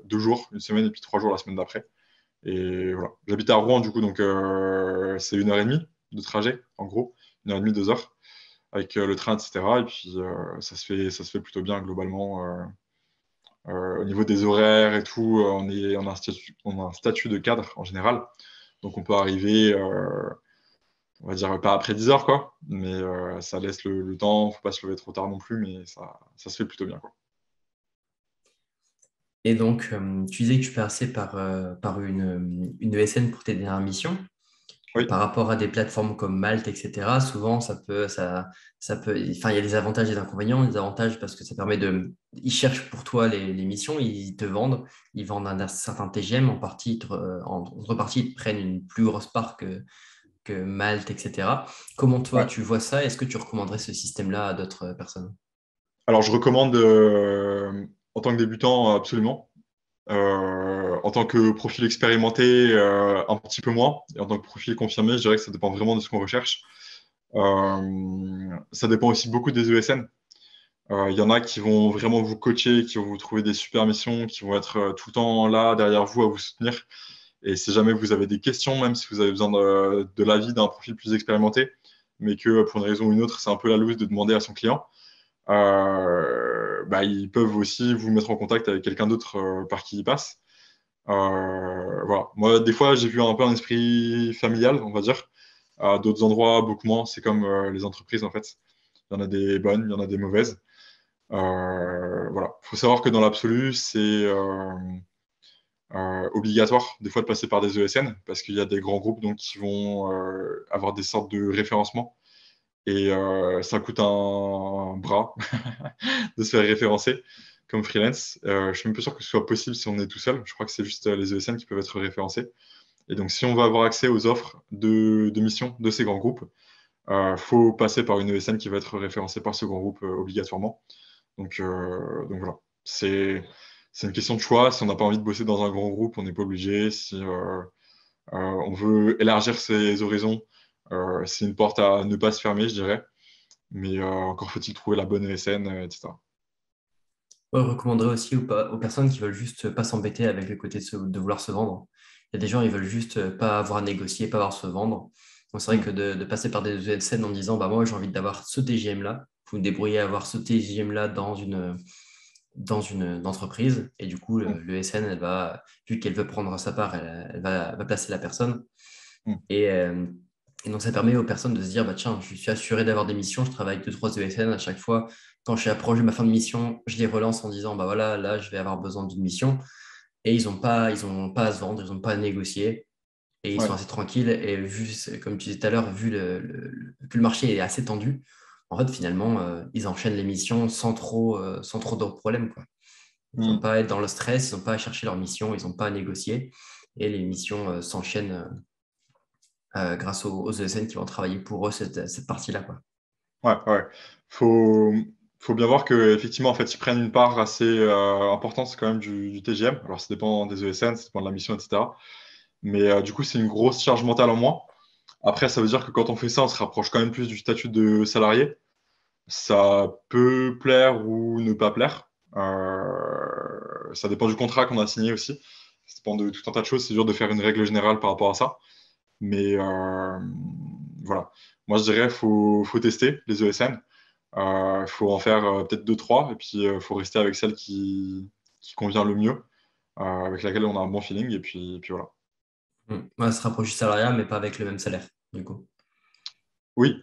2 jours, une semaine et puis 3 jours la semaine d'après. Et voilà. J'habite à Rouen du coup, donc c'est 1 heure et demie de trajet en gros, 1 heure et demie, 2 heures avec le train, etc. Et puis ça se fait plutôt bien globalement. Au niveau des horaires et tout, on a un statut de cadre en général. Donc on peut arriver, on va dire pas après 10 heures, quoi. Mais ça laisse le temps, faut pas se lever trop tard non plus, mais ça se fait plutôt bien, quoi. Et donc, tu disais que tu passais par une ESN pour tes dernières missions. Oui, Par rapport à des plateformes comme Malte, etc., souvent, enfin, il y a des avantages et des inconvénients. Les avantages parce que ça permet ils cherchent pour toi les missions, ils te vendent, ils vendent un certain TGM, en partie, en contrepartie, ils te prennent une plus grosse part que Malte, etc. Comment toi, ouais. tu vois ça? Est-ce que tu recommanderais ce système-là à d'autres personnes? Alors je recommande en tant que débutant absolument. En tant que profil expérimenté, un petit peu moins. Et en tant que profil confirmé, je dirais que ça dépend vraiment de ce qu'on recherche. Ça dépend aussi beaucoup des ESN. Il y en a qui vont vraiment vous coacher, qui vont vous trouver des super missions, qui vont être tout le temps là, derrière vous, à vous soutenir. Et si jamais vous avez des questions, même si vous avez besoin de l'avis d'un profil plus expérimenté, mais que pour une raison ou une autre, c'est un peu la loose de demander à son client, bah, ils peuvent aussi vous mettre en contact avec quelqu'un d'autre par qui ils passent. Voilà. Moi, des fois, j'ai vu un peu un esprit familial, on va dire. À d'autres endroits, beaucoup moins. C'est comme les entreprises, en fait. Il y en a des bonnes, il y en a des mauvaises. Voilà. Il faut savoir que dans l'absolu, c'est obligatoire des fois de passer par des ESN parce qu'il y a des grands groupes donc, qui vont avoir des sortes de référencement et ça coûte un bras de se faire référencer comme freelance. Je suis même pas sûr que ce soit possible si on est tout seul. Je crois que c'est juste les ESN qui peuvent être référencés. Et donc, si on veut avoir accès aux offres de missions de ces grands groupes, faut passer par une ESN qui va être référencée par ce grand groupe obligatoirement. Donc voilà, c'est une question de choix. Si on n'a pas envie de bosser dans un grand groupe, on n'est pas obligé. Si on veut élargir ses horizons, c'est une porte à ne pas se fermer, je dirais. Mais encore faut-il trouver la bonne ESN, etc. Ouais, je recommanderais aussi aux personnes qui veulent juste pas s'embêter avec le côté de vouloir se vendre. Il y a des gens, ils veulent juste pas avoir à négocier, pas avoir à se vendre. Donc, c'est vrai que de passer par des ESN en disant, bah, moi, j'ai envie d'avoir ce TGM-là, vous me débrouillez à avoir ce TGM-là dans une entreprise. Et du coup, Mm. le SN, vu qu'elle veut prendre sa part, elle va placer la personne. Mm. Et, euh, et donc, ça permet aux personnes de se dire, bah, tiens, je suis assuré d'avoir des missions, je travaille avec 2-3 ESN à chaque fois. Quand je suis approché de ma fin de mission, je les relance en disant, bah voilà, là, je vais avoir besoin d'une mission. Et ils ont pas à se vendre, ils n'ont pas à négocier. Et ils sont Ouais. assez tranquilles. Et comme tu disais tout à l'heure, vu que le marché est assez tendu, en fait, finalement, ils enchaînent les missions sans trop de problèmes, quoi. Ils n'ont Mm. pas à être dans le stress, ils n'ont pas à chercher leur mission, ils n'ont pas à négocier. Et les missions s'enchaînent grâce aux ESN qui vont travailler pour eux cette partie-là, quoi. Ouais, ouais. Faut, faut bien voir que effectivement, en fait, ils prennent une part assez importante quand même du TGM. Alors, ça dépend des ESN, ça dépend de la mission, etc. Mais du coup, c'est une grosse charge mentale en moins. Après, ça veut dire que quand on fait ça, on se rapproche quand même plus du statut de salarié. Ça peut plaire ou ne pas plaire. Ça dépend du contrat qu'on a signé aussi. Ça dépend de tout un tas de choses. C'est dur de faire une règle générale par rapport à ça. Mais voilà. Moi, je dirais faut tester les ESN. Il faut en faire peut-être deux, trois. Et puis, il faut rester avec celle qui convient le mieux, avec laquelle on a un bon feeling. Et puis voilà. Ouais, se rapproche du salariat, mais pas avec le même salaire, du coup. Oui,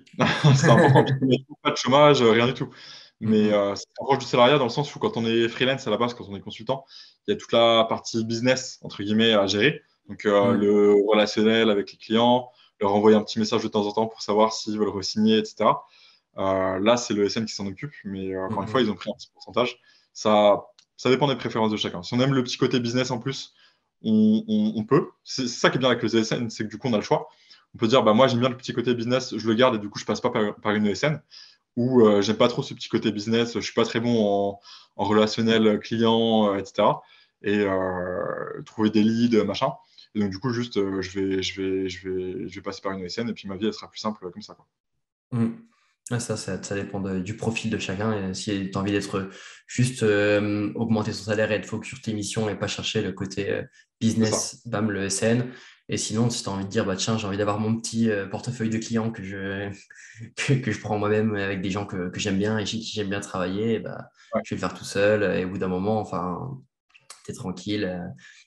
c'est important. Parce qu'il n'y a pas de chômage, rien du tout. Mm, Mais mm, c'est proche du salariat dans le sens où quand on est freelance à la base, quand on est consultant, il y a toute la partie business, entre guillemets, à gérer. Donc mm, le relationnel avec les clients, leur envoyer un petit message de temps en temps pour savoir s'ils veulent re-signer, etc. Là, c'est le SN qui s'en occupe, mais mm, encore une fois, mm. ils ont pris un petit pourcentage. Ça dépend des préférences de chacun. Si on aime le petit côté business en plus, on peut. C'est ça qui est bien avec le ESN, c'est que du coup, on a le choix. On peut dire, bah, moi, j'aime bien le petit côté business, je le garde et du coup, je passe pas par une ESN. Ou j'aime pas trop ce petit côté business, je suis pas très bon en relationnel client, etc. Et trouver des leads, machin. Et donc, du coup, juste, je vais passer par une ESN et puis ma vie, elle sera plus simple comme ça, quoi. Mm. Ouais, ça dépend du profil de chacun. Et si tu as envie d'être juste augmenter son salaire et être focus sur tes missions et pas chercher le côté C'est ça. business, bam, le SN. Et sinon, si tu as envie de dire, bah, tiens, j'ai envie d'avoir mon petit portefeuille de clients que je prends moi-même avec des gens que j'aime bien et chez qui j'aime bien travailler, et bah, Ouais, je vais le faire tout seul. Et au bout d'un moment, enfin, tu es tranquille.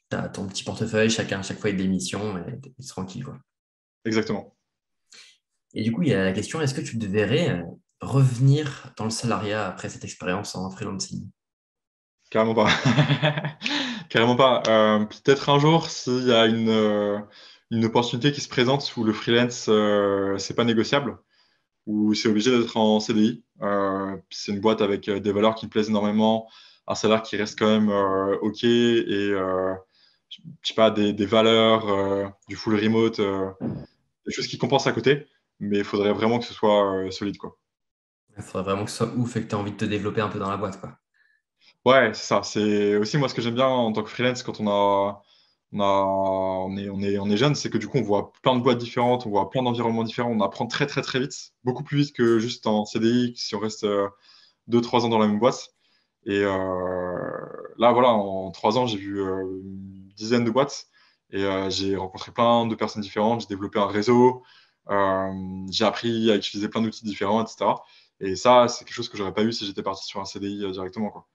Tu as ton petit portefeuille, chacun, à chaque fois, il y a des missions et tu es tranquille, quoi. exactement. Et du coup, il y a la question, est-ce que tu te verrais revenir dans le salariat après cette expérience en freelancing? Carrément pas. Carrément pas. Peut-être un jour, s'il y a une opportunité qui se présente où le freelance, c'est pas négociable, où c'est obligé d'être en CDI. C'est une boîte avec des valeurs qui me plaisent énormément, un salaire qui reste quand même OK et je sais pas, des valeurs, du full remote, des choses qui compensent à côté, mais il faudrait vraiment que ce soit solide, quoi. Il faudrait vraiment que ce soit ouf et que tu aies envie de te développer un peu dans la boîte, quoi. Ouais, c'est ça. C'est aussi moi ce que j'aime bien en tant que freelance quand on est jeune, c'est que du coup on voit plein de boîtes différentes, on voit plein d'environnements différents, on apprend très très très vite, beaucoup plus vite que juste en CDI si on reste 2-3 ans dans la même boîte. Et là voilà, en 3 ans j'ai vu une dizaine de boîtes et j'ai rencontré plein de personnes différentes, j'ai développé un réseau, j'ai appris à utiliser plein d'outils différents, etc. Et ça, c'est quelque chose que j'aurais pas eu si j'étais parti sur un CDI directement, quoi.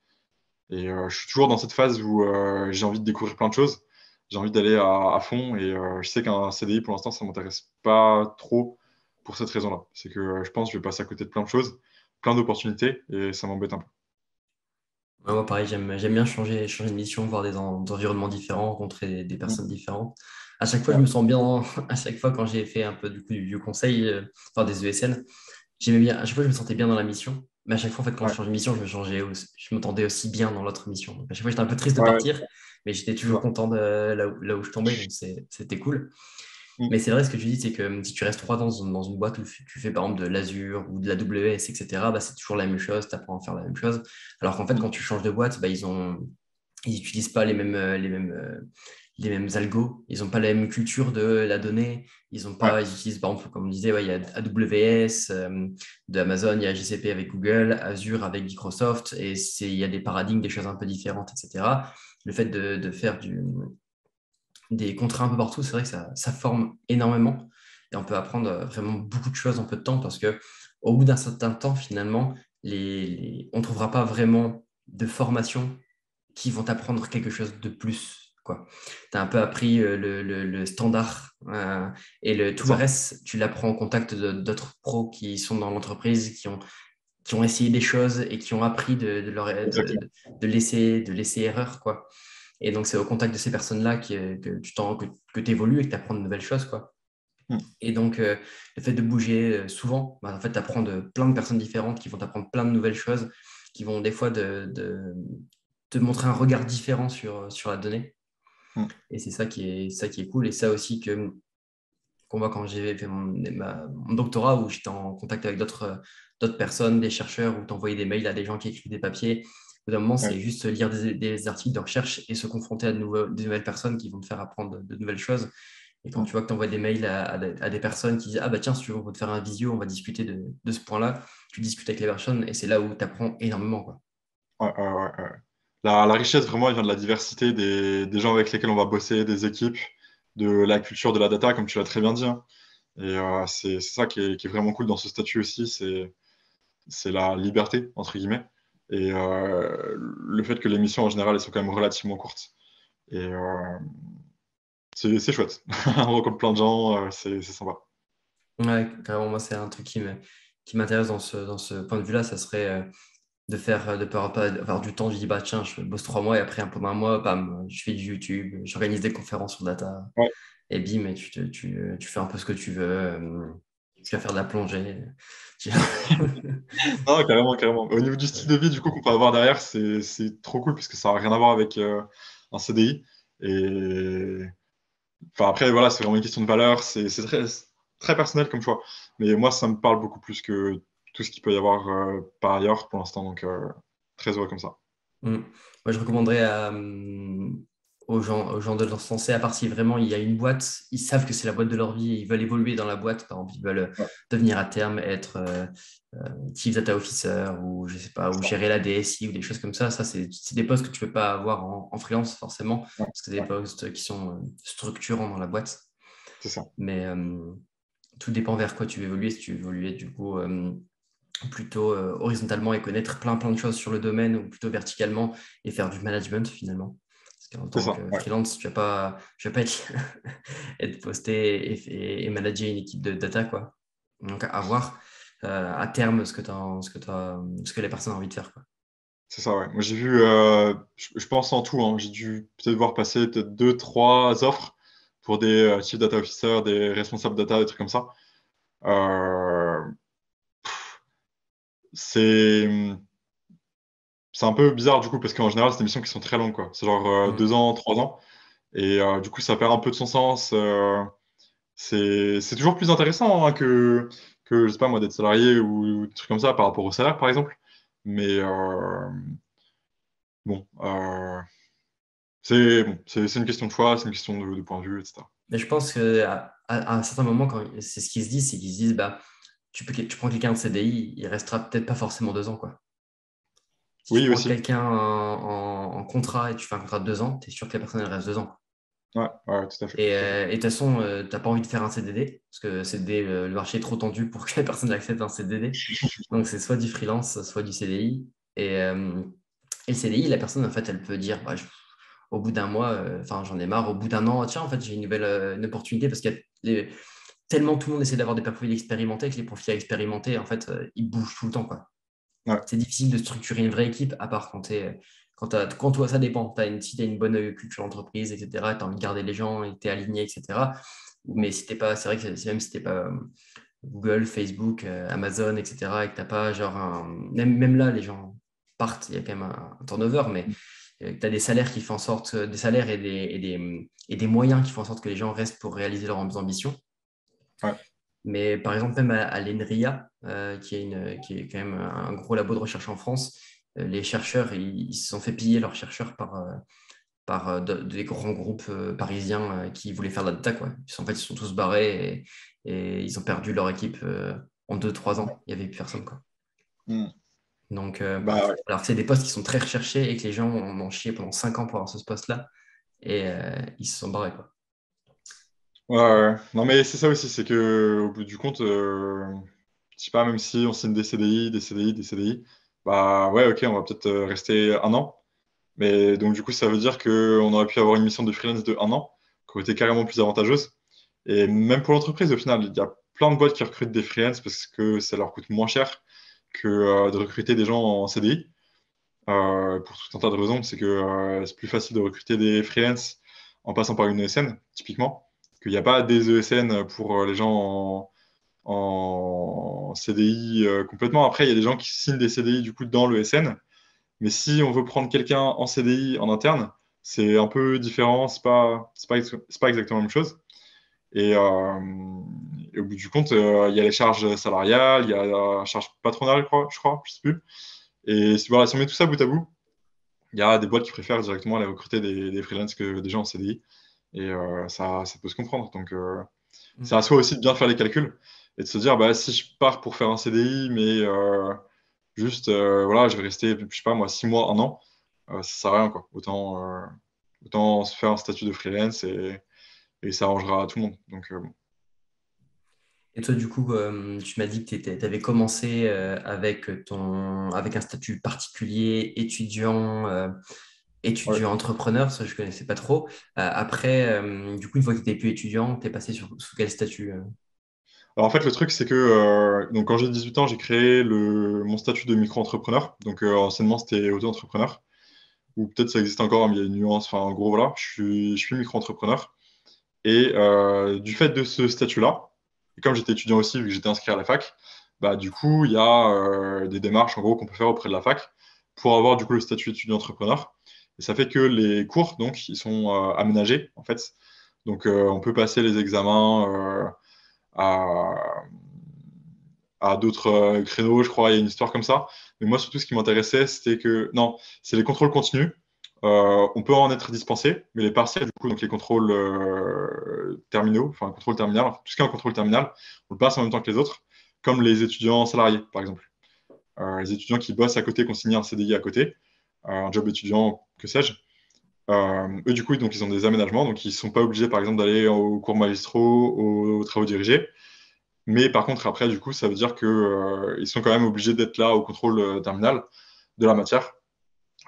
Et je suis toujours dans cette phase où j'ai envie de découvrir plein de choses. J'ai envie d'aller à fond et je sais qu'un CDI, pour l'instant, ça ne m'intéresse pas trop pour cette raison-là. C'est que je pense que je vais passer à côté de plein de choses, plein d'opportunités et ça m'embête un peu. Ouais, moi, pareil, j'aime bien changer de mission, voir des environnements différents, rencontrer des Mm. personnes différentes. À chaque fois, je Ouais, me sens bien, à chaque fois, quand j'ai fait un peu du conseil, enfin des ESN, j'aimais bien, à chaque fois, je me sentais bien dans la mission. Mais à chaque fois, en fait, quand je ouais, changeais de mission, je m'entendais aussi bien dans l'autre mission. Donc, à chaque fois, j'étais un peu triste de ouais, partir, mais j'étais c'est toujours ça. content de là où je tombais, donc c'était cool. Mm. Mais c'est vrai, ce que tu dis, c'est que si tu restes 3 ans dans une boîte où tu fais par exemple de l'Azure ou de la WS, etc., bah, c'est toujours la même chose, tu apprends à faire la même chose. Alors qu'en fait, Mm. quand tu changes de boîte, bah, ils n'utilisent pas les mêmes algos, ils n'ont pas la même culture de la donnée, Ouais, ils utilisent par exemple, comme on disait, ouais, il y a AWS, de Amazon, il y a GCP avec Google, Azure avec Microsoft, et il y a des paradigmes, des choses un peu différentes, etc. Le fait de faire des contrats un peu partout, c'est vrai que ça forme énormément et on peut apprendre vraiment beaucoup de choses en peu de temps parce que au bout d'un certain temps, finalement, on ne trouvera pas vraiment de formation qui vont t'apprendre quelque chose de plus, quoi. Tu as un peu appris le standard et C'est tout le ça. reste, tu l'apprends en contact d'autres pros qui sont dans l'entreprise, qui ont essayé des choses et qui ont appris Exactement. de laisser erreur, quoi. Et donc, c'est au contact de ces personnes-là que tu évolues et que tu apprends de nouvelles choses, quoi. Mm. Et donc, le fait de bouger souvent, bah, en fait, tu apprends de plein de personnes différentes qui vont t'apprendre plein de nouvelles choses, qui vont des fois te montrer un regard différent sur la donnée. Mm. Et c'est ça qui est cool. Et ça aussi qu'on voit quand j'ai fait mon doctorat, où j'étais en contact avec d'autres personnes, des chercheurs, où tu envoyais des mails à des gens qui écrivent des papiers. Au bout d'un moment, Ouais. c'est juste lire des articles de recherche et se confronter à des nouvelles personnes qui vont te faire apprendre de nouvelles choses. Et quand Mm. tu vois que tu envoies des mails à des personnes qui disent ah bah tiens, si tu veux, on va te faire un visio, on va discuter de ce point-là, tu discutes avec les personnes et c'est là où tu apprends énormément, quoi. Ouais, ouais, ouais, ouais. La richesse, vraiment, elle vient de la diversité des gens avec lesquels on va bosser, des équipes, de la culture de la data, comme tu l'as très bien dit, hein. Et c'est ça qui est vraiment cool dans ce statut aussi, c'est la liberté, entre guillemets. Et le fait que les missions, en général, elles sont quand même relativement courtes. Et c'est chouette. On rencontre plein de gens, c'est sympa. Ouais, carrément, moi, c'est un truc qui m'intéresse dans ce point de vue-là, ça serait de pas avoir du temps, je dis, bah tiens, je bosse 3 mois et après, pendant un mois, bam, je fais du YouTube, j'organise des conférences sur data Ouais. et bim, et tu fais un peu ce que tu veux. Tu vas faire de la plongée. Tu- Non, carrément, carrément. Au niveau du style de vie, du coup, qu'on peut avoir derrière, c'est trop cool parce que ça n'a rien à voir avec un CDI. Et enfin, après, voilà, c'est vraiment une question de valeur. C'est très, très personnel comme choix. Mais moi, ça me parle beaucoup plus que tout ce qu'il peut y avoir par ailleurs pour l'instant. Donc, très heureux comme ça. Mm. Moi, je recommanderais aux gens de leur lancer, à part si vraiment il y a une boîte, ils savent que c'est la boîte de leur vie, et ils veulent évoluer dans la boîte, par exemple, ils veulent Ouais, devenir à terme être Chief Data Officer ou je sais pas, ou c'est ça. gérer la DSI ou des choses comme ça. Ça, c'est des postes que tu peux pas avoir en freelance forcément, Ouais, parce que c'est des ouais, postes qui sont structurants dans la boîte. c'est ça. Mais tout dépend vers quoi tu veux évoluer. Si tu veux évoluer du coup plutôt horizontalement et connaître plein de choses sur le domaine ou plutôt verticalement et faire du management finalement. Parce qu'en C'est tant ça. que Ouais, freelance, tu vas pas être, être posté et manager une équipe de data, quoi. Donc, à voir à terme ce que les personnes ont envie de faire, quoi. c'est ça. Ouais. Moi, j'ai vu, je pense en tout, hein, j'ai dû peut-être voir passer peut-être deux, trois offres pour des Chief Data Officer, des responsables data, des trucs comme ça. Euh, c'est c'est un peu bizarre du coup parce qu'en général c'est des missions qui sont très longues quoi. C'est genre Mm. 2 ans, 3 ans et du coup ça perd un peu de son sens. C'est toujours plus intéressant hein, que je sais pas moi d'être salarié ou des trucs comme ça par rapport au salaire par exemple. Mais bon, c'est une question de choix, c'est une question de point de vue, etc. Mais je pense qu'à un certain moment, quand c'est ce qu'ils se disent, c'est qu'ils se disent, bah, tu prends quelqu'un de CDI, il restera peut-être pas forcément 2 ans, quoi. Si tu Oui prends aussi. quelqu'un en contrat et tu fais un contrat de 2 ans, tu es sûr que la personne elle reste 2 ans. Ouais, ouais, tout à fait, Et tout à fait. de toute façon, tu n'as pas envie de faire un CDD, parce que CDD, le marché est trop tendu pour que la personne accepte un CDD. Donc, c'est soit du freelance, soit du CDI. Et le CDI, la personne, en fait, elle peut dire, bah, au bout d'un mois, enfin, j'en ai marre, au bout d'un an, tiens, en fait, j'ai une nouvelle une opportunité, parce qu'il y a tellement tout le monde essaie d'avoir des profils expérimentés que les profils expérimentés, en fait, ils bougent tout le temps, quoi. Ouais, C'est difficile de structurer une vraie équipe, à part quand toi, ça dépend. Si tu as une bonne culture d'entreprise, etc., tu as envie de garder les gens et tu es aligné, etc. Mais si t'es pas, c'est vrai que même si tu n'es pas Google, Facebook, Amazon, etc., et que tu n'as pas genre même là, les gens partent, il y a quand même un turnover, mais tu as des salaires qui font en sorte, des salaires et des moyens qui font en sorte que les gens restent pour réaliser leurs ambitions. ouais. Mais par exemple, même à l'ENRIA, qui est quand même un gros labo de recherche en France, les chercheurs, ils se sont fait piller leurs chercheurs par des grands groupes parisiens qui voulaient faire de la data, quoi. En fait, ils sont tous barrés et ils ont perdu leur équipe en 2, 3 ans. Il n'y avait plus personne, quoi. Hmm. Donc, Bah ouais. alors que c'est des postes qui sont très recherchés et que les gens en ont chié pendant 5 ans pour avoir ce poste-là et ils se sont barrés, quoi. Ouais, ouais. Non, mais c'est ça aussi, c'est que au bout du compte, je sais pas, même si on signe des CDI, des CDI, des CDI, bah ouais, ok, on va peut-être rester un an. Mais donc, du coup, ça veut dire qu'on aurait pu avoir une mission de freelance de un an, qui aurait été carrément plus avantageuse. Et même pour l'entreprise, au final, il y a plein de boîtes qui recrutent des freelance parce que ça leur coûte moins cher que de recruter des gens en CDI. Pour tout un tas de raisons, c'est que c'est plus facile de recruter des freelance en passant par une ESN, typiquement, qu'il n'y a pas des ESN pour les gens en CDI complètement. Après, il y a des gens qui signent des CDI du coup dans l'ESN, mais si on veut prendre quelqu'un en CDI en interne, c'est un peu différent, c'est pas exactement la même chose. Et, et au bout du compte, il y a les charges salariales, il y a la charge patronale, je crois, je sais plus. Et voilà, si on met tout ça bout à bout, il y a des boîtes qui préfèrent directement aller recruter des freelances que des gens en CDI. Et ça peut se comprendre. Donc, c'est à soi aussi de bien faire les calculs et de se dire, bah, si je pars pour faire un CDI, mais juste, voilà, je vais rester, je sais pas moi, 6 mois, un an, ça sert à rien, quoi. Autant se faire un statut de freelance et ça arrangera tout le monde. Donc, bon. Et toi, du coup, tu m'as dit que tu avais commencé avec un statut particulier, Ouais. étudiant entrepreneur, ça je ne connaissais pas trop. Après, du coup, une fois que tu n'étais plus étudiant, tu es passé sous quel statut? Alors, en fait, le truc, c'est que donc, quand j'ai 18 ans, j'ai créé mon statut de micro-entrepreneur. Donc, anciennement, c'était auto-entrepreneur. Ou peut-être ça existe encore, mais il y a une nuance. Enfin, en gros, voilà, je suis micro-entrepreneur. Et du fait de ce statut-là, et comme j'étais étudiant aussi, vu que j'étais inscrit à la fac, bah, du coup, il y a des démarches en gros qu'on peut faire auprès de la fac pour avoir du coup le statut étudiant-entrepreneur. Et ça fait que les cours, donc, ils sont aménagés, en fait. Donc, on peut passer les examens à, à d'autres créneaux, je crois, il y a une histoire comme ça. Mais moi, surtout, ce qui m'intéressait, c'était que, non, c'est les contrôles continus. On peut en être dispensé, mais les partiels, du coup, donc les contrôles terminaux, enfin, contrôle terminal, enfin, tout ce qui est un contrôle terminal, on le passe en même temps que les autres, comme les étudiants salariés, par exemple. Les étudiants qui bossent à côté, qui ont signé un CDI à côté, un job étudiant, que sais-je. Eux, du coup, donc, ils ont des aménagements, donc ils ne sont pas obligés, par exemple, d'aller aux cours magistraux, aux travaux dirigés. Mais par contre, après, du coup, ça veut dire que, ils sont quand même obligés d'être là au contrôle terminal de la matière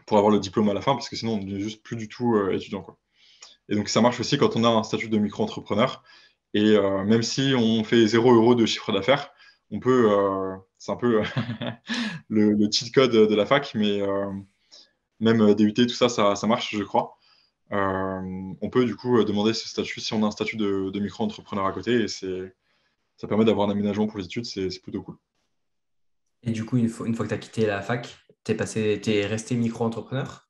pour avoir le diplôme à la fin, parce que sinon, on n'est juste plus du tout étudiant, quoi. Et donc, ça marche aussi quand on a un statut de micro-entrepreneur. Et même si on fait 0 € de chiffre d'affaires, on peut, c'est un peu le cheat code de la fac, mais même DUT, tout ça, ça marche, je crois. On peut du coup demander ce statut si on a un statut de micro-entrepreneur à côté, et ça permet d'avoir un aménagement pour les études, c'est plutôt cool. Et du coup, une fois que tu as quitté la fac, t'es resté micro-entrepreneur?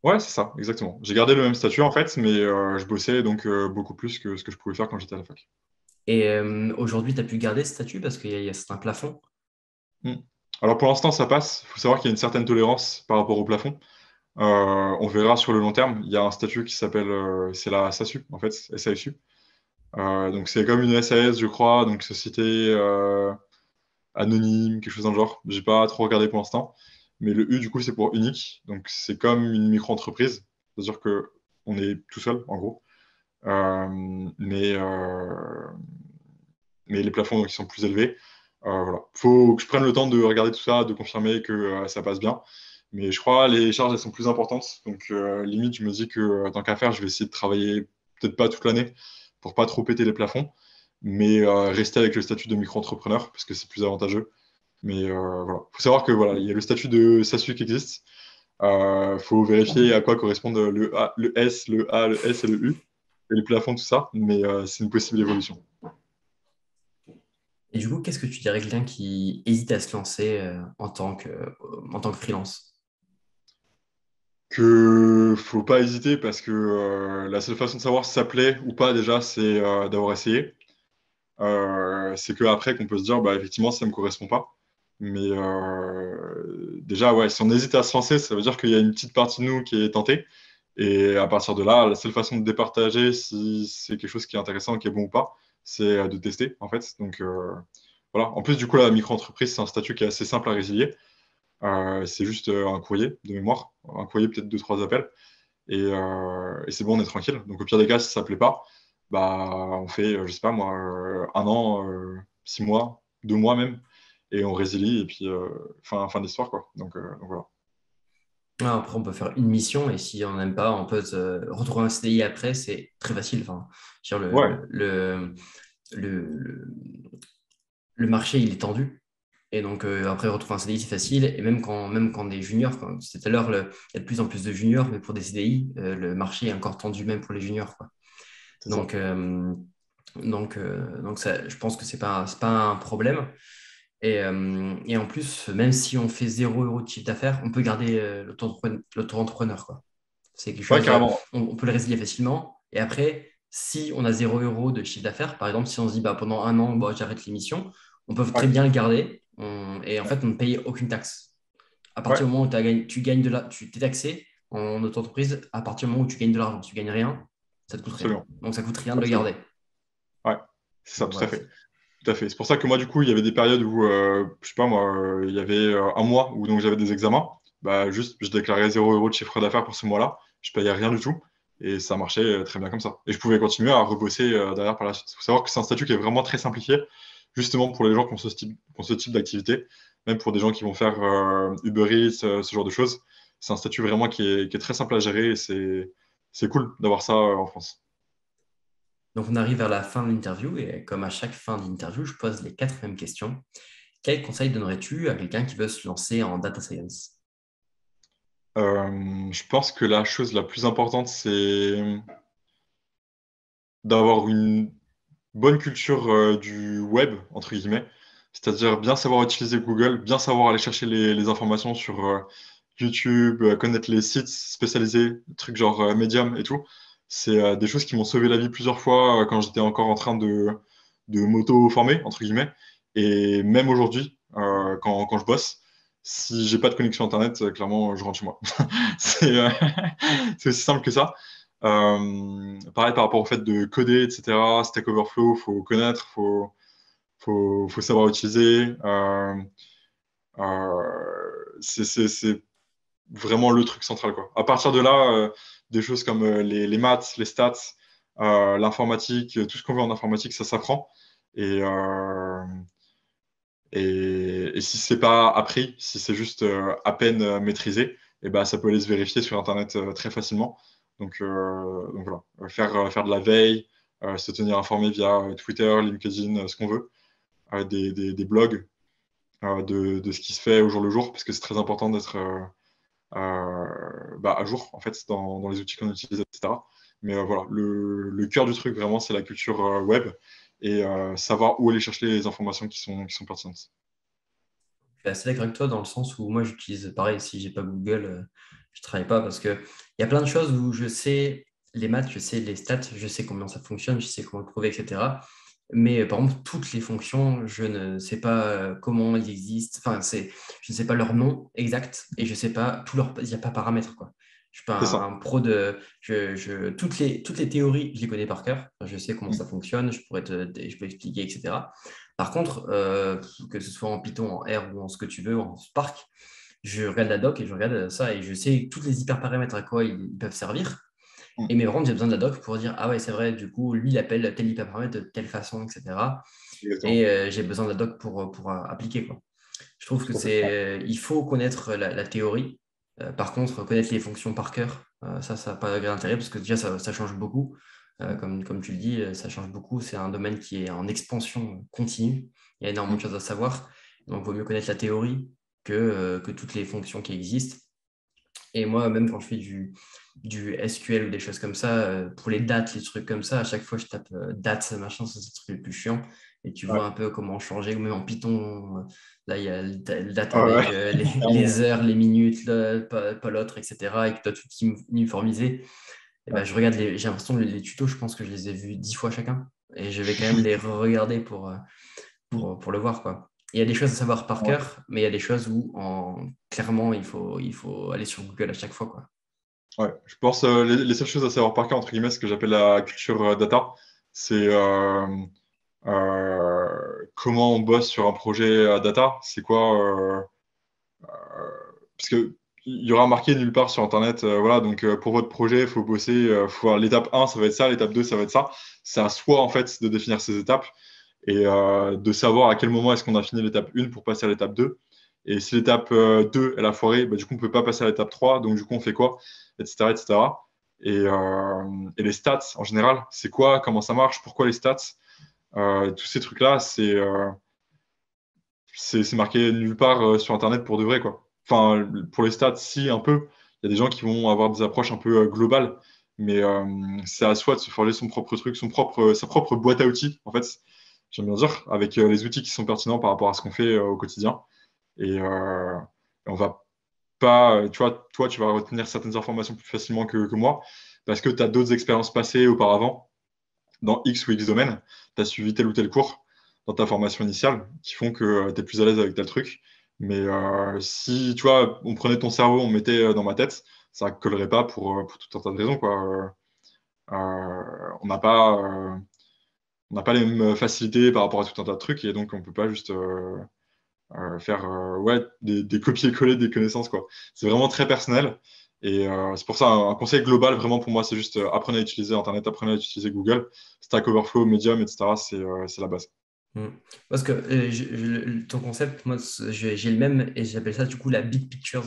Ouais, c'est ça, exactement. J'ai gardé le même statut en fait, mais je bossais donc beaucoup plus que ce que je pouvais faire quand j'étais à la fac. Et aujourd'hui, tu as pu garder ce statut parce qu'il y a un plafond. Mm. Alors pour l'instant, ça passe. Il faut savoir qu'il y a une certaine tolérance par rapport au plafond. On verra sur le long terme. Il y a un statut qui s'appelle, c'est la SASU en fait, SASU. Donc c'est comme une SAS, je crois, donc société anonyme, quelque chose dans le genre. J'ai pas trop regardé pour l'instant. Mais le U, du coup, c'est pour unique. Donc c'est comme une micro-entreprise. C'est-à-dire que on est tout seul, en gros. Euh, mais, euh, mais les plafonds donc, ils sont plus élevés. Voilà. Faut que je prenne le temps de regarder tout ça, de confirmer que ça passe bien. Mais je crois que les charges elles sont plus importantes. Donc limite, je me dis que tant qu'à faire, je vais essayer de travailler peut-être pas toute l'année pour pas trop péter les plafonds, mais rester avec le statut de micro-entrepreneur parce que c'est plus avantageux. Mais voilà, faut savoir que voilà, il y a le statut de SASU qui existe. Faut vérifier à quoi correspondent le S, le A, le S et le U, et les plafonds, tout ça. Mais c'est une possible évolution. Et du coup, qu'est-ce que tu dirais à quelqu'un qui hésite à se lancer en tant que freelance? Que faut pas hésiter parce que la seule façon de savoir si ça plaît ou pas déjà, c'est d'avoir essayé. C'est que après qu'on peut se dire, bah effectivement, ça me correspond pas. Mais déjà, ouais, si on hésite à se lancer, ça veut dire qu'il y a une petite partie de nous qui est tentée. Et à partir de là, la seule façon de départager si c'est quelque chose qui est intéressant, qui est bon ou pas, c'est de tester, en fait. Donc voilà. En plus, du coup, la micro-entreprise, c'est un statut qui est assez simple à résilier. C'est juste un courrier de mémoire, un courrier peut-être deux, trois appels, et c'est bon, on est tranquille. Donc au pire des cas, si ça ne plaît pas, bah, on fait, je sais pas moi, 1 an, 6 mois, 2 mois même, et on résilie, et puis fin de l'histoire, quoi. Donc voilà. Après, on peut faire une mission et si on n'aime pas, on peut se retrouver un CDI après, c'est très facile. Enfin, je veux dire, Ouais, le, le marché, il est tendu. Et donc, après, retrouver un CDI, c'est facile. Et même quand on est junior, comme c'était tout à l'heure, il y a de plus en plus de juniors, mais pour des CDI, le marché est encore tendu même pour les juniors, quoi. c'est ça. Donc, donc ça, je pense que c'est pas un problème. Et en plus, même si on fait 0 € de chiffre d'affaires, on peut garder l'auto-entrepreneur, quoi. C'est quelque Ouais, chose, carrément. on peut le résilier facilement. Et après, si on a 0 € de chiffre d'affaires, par exemple, si on se dit bah, pendant un an, bah, j'arrête l'émission, on peut très Ouais, bien le garder. Et en ouais, fait, on ne paye aucune taxe. À ouais, partir du moment où tu gagnes tu t'es taxé en auto-entreprise, à partir du moment où tu gagnes de l'argent, si tu gagnes rien, ça te coûte rien. absolument. Donc, ça coûte rien de le Absolument. garder. Ouais, c'est ça, Donc, tout à voilà. fait. Tout à fait. C'est pour ça que moi, du coup, il y avait des périodes où, je sais pas moi, il y avait 1 mois où donc j'avais des examens. Bah, juste, je déclarais 0 € de chiffre d'affaires pour ce mois-là. Je payais rien du tout. Et ça marchait très bien comme ça. Et je pouvais continuer à rebosser derrière par la suite. Il faut savoir que c'est un statut qui est vraiment très simplifié, justement pour les gens qui ont ce type d'activité, même pour des gens qui vont faire Uber Eats, ce genre de choses. C'est un statut vraiment qui est très simple à gérer et c'est cool d'avoir ça en France. Donc, on arrive vers la fin de l'interview et comme à chaque fin d'interview, je pose les 4 mêmes questions. Quel conseil donnerais-tu à quelqu'un qui veut se lancer en data science? Je pense que la chose la plus importante, c'est d'avoir une bonne culture du web, entre guillemets. C'est-à-dire bien savoir utiliser Google, bien savoir aller chercher les informations sur YouTube, connaître les sites spécialisés, trucs genre Medium et tout. C'est des choses qui m'ont sauvé la vie plusieurs fois quand j'étais encore en train de m'auto-former, entre guillemets. Et même aujourd'hui, quand je bosse, si j'ai pas de connexion Internet, clairement, je rentre chez moi. C'est c'est aussi simple que ça. Pareil par rapport au fait de coder, etc. Stack Overflow, faut connaître, faut savoir utiliser. C'est vraiment le truc central, quoi. À partir de là, des choses comme les maths, les stats, l'informatique, tout ce qu'on veut en informatique, ça s'apprend. Et, euh, et si c'est pas appris, si c'est juste à peine maîtrisé, et ben, ça peut aller se vérifier sur Internet très facilement. Donc voilà, faire de la veille, se tenir informé via Twitter, LinkedIn, ce qu'on veut, des blogs de ce qui se fait au jour le jour, parce que c'est très important d'être bah, à jour en fait dans les outils qu'on utilise, etc. Mais voilà, le cœur du truc vraiment, c'est la culture web et savoir où aller chercher les informations qui sont pertinentes. Je suis assez d'accord avec toi dans le sens où moi j'utilise pareil, si j'ai pas Google, je travaille pas parce que il y a plein de choses où je sais les maths, je sais les stats, je sais combien ça fonctionne, je sais comment le prouver, etc. Mais par exemple, toutes les fonctions, je ne sais pas comment elles existent. Enfin, je ne sais pas leur nom exact et je sais pas il n'y a pas de paramètres, quoi. Je suis pas C'est ça, un pro de. Toutes les théories, je les connais par cœur. Enfin, je sais comment ça mm, fonctionne, je peux expliquer, etc. Par contre, que ce soit en Python, en R ou en ce que tu veux, en Spark, je regarde la doc et je regarde ça et je sais toutes les hyperparamètres à quoi ils peuvent servir. mm, Et mais vraiment, j'ai besoin de la doc pour dire, ah ouais, c'est vrai, du coup, lui, il appelle tel hyperparamètre de telle façon, etc. exactement, Et j'ai besoin de la doc pour appliquer, quoi. Je trouve que tout à fait. Ouais. il faut connaître la théorie. Par contre, connaître les fonctions par cœur, ça n'a pas grand intérêt parce que déjà, ça change beaucoup. Comme tu le dis, ça change beaucoup. C'est un domaine qui est en expansion continue. Il y a énormément de Mm, choses à savoir. Donc, il vaut mieux connaître la théorie que toutes les fonctions qui existent. Et moi, même quand je fais du SQL ou des choses comme ça, pour les dates, les trucs comme ça, à chaque fois, je tape dates, machin, ça, c'est le truc le plus chiant. Et tu vois ouais. un peu comment changer, ou même en Python, là, il y a le date Ouais, avec ouais, les clairement. heures, les minutes, pas l'autre, etc. Et que tu dois tout uniformiser. Et ben, Ouais. j'ai l'impression que les tutos, je pense que je les ai vus 10 fois chacun. Et je vais quand même les regarder pour le voir, quoi. Il y a des choses à savoir par Ouais. cœur, mais il y a des choses où clairement, il faut aller sur Google à chaque fois, quoi. Ouais. Je pense les seules choses à savoir par cœur, entre guillemets, ce que j'appelle la culture data, c'est comment on bosse sur un projet data, c'est quoi parce que il y aura marqué nulle part sur Internet, voilà, donc pour votre projet, il faut bosser, l'étape 1, ça va être ça, l'étape 2, ça va être ça. C'est à soi, en fait, de définir ces étapes et de savoir à quel moment est-ce qu'on a fini l'étape 1 pour passer à l'étape 2. Et si l'étape 2, elle a foiré, bah, du coup, on ne peut pas passer à l'étape 3, donc du coup, on fait quoi, etc., etc. Et les stats, en général, c'est quoi, comment ça marche, pourquoi les stats, tous ces trucs-là, c'est marqué nulle part sur Internet pour de vrai, quoi. Enfin, pour les stats, si, un peu. Il y a des gens qui vont avoir des approches un peu globales, mais c'est à soi de se forger son propre truc, sa propre boîte à outils, en fait, j'aime bien dire, avec les outils qui sont pertinents par rapport à ce qu'on fait au quotidien. Et on va pas, tu vois, toi, tu vas retenir certaines informations plus facilement que moi, parce que tu as d'autres expériences passées auparavant dans X ou X domaine, tu as suivi tel ou tel cours dans ta formation initiale qui font que tu es plus à l'aise avec tel truc. Mais si, tu vois, on prenait ton cerveau, on mettait dans ma tête, ça ne collerait pas pour tout un tas de raisons, quoi. On n'a pas les mêmes facilités par rapport à tout un tas de trucs et donc on ne peut pas juste faire ouais, des copier-coller des connaissances, quoi. C'est vraiment très personnel. Et c'est pour ça, un conseil global, vraiment, pour moi, c'est juste apprenez à utiliser Internet, apprenez à utiliser Google, Stack Overflow, Medium, etc. C'est la base. Mm. Parce que ton concept, moi, j'ai le même et j'appelle ça du coup la big pictures.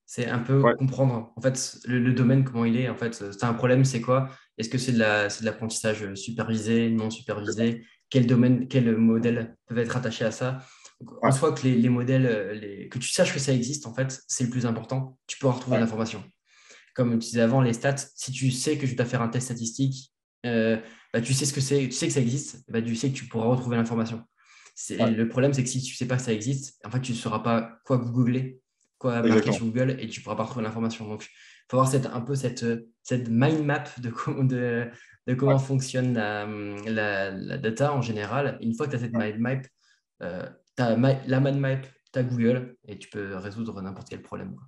C'est un peu Ouais, comprendre en fait le domaine, comment il est. En fait, c'est un problème, c'est quoi? Est-ce que c'est de l'apprentissage supervisé, non c'est ça. supervisé? Quel domaine, quel modèle peuvent être attachés à ça? Donc, en Ouais, soi, que les modèles, que tu saches que ça existe, en fait, c'est le plus important. Tu peux en retrouver de ouais, l'information. Comme tu disais avant, les stats, si tu sais que tu dois faire un test statistique, euh, bah, tu sais ce que c'est, tu sais que ça existe, bah, tu sais que tu pourras retrouver l'information. ouais, Le problème, c'est que si tu ne sais pas que ça existe, en fait, tu ne sauras pas quoi googler, quoi marquer exactement. sur Google et tu ne pourras pas retrouver l'information. Donc, il faut avoir un peu cette mind map de Ouais, comment fonctionne la data en général. Une fois que tu as cette ouais, mind map, tu as la mind map, tu as Google et tu peux résoudre n'importe quel problème, quoi.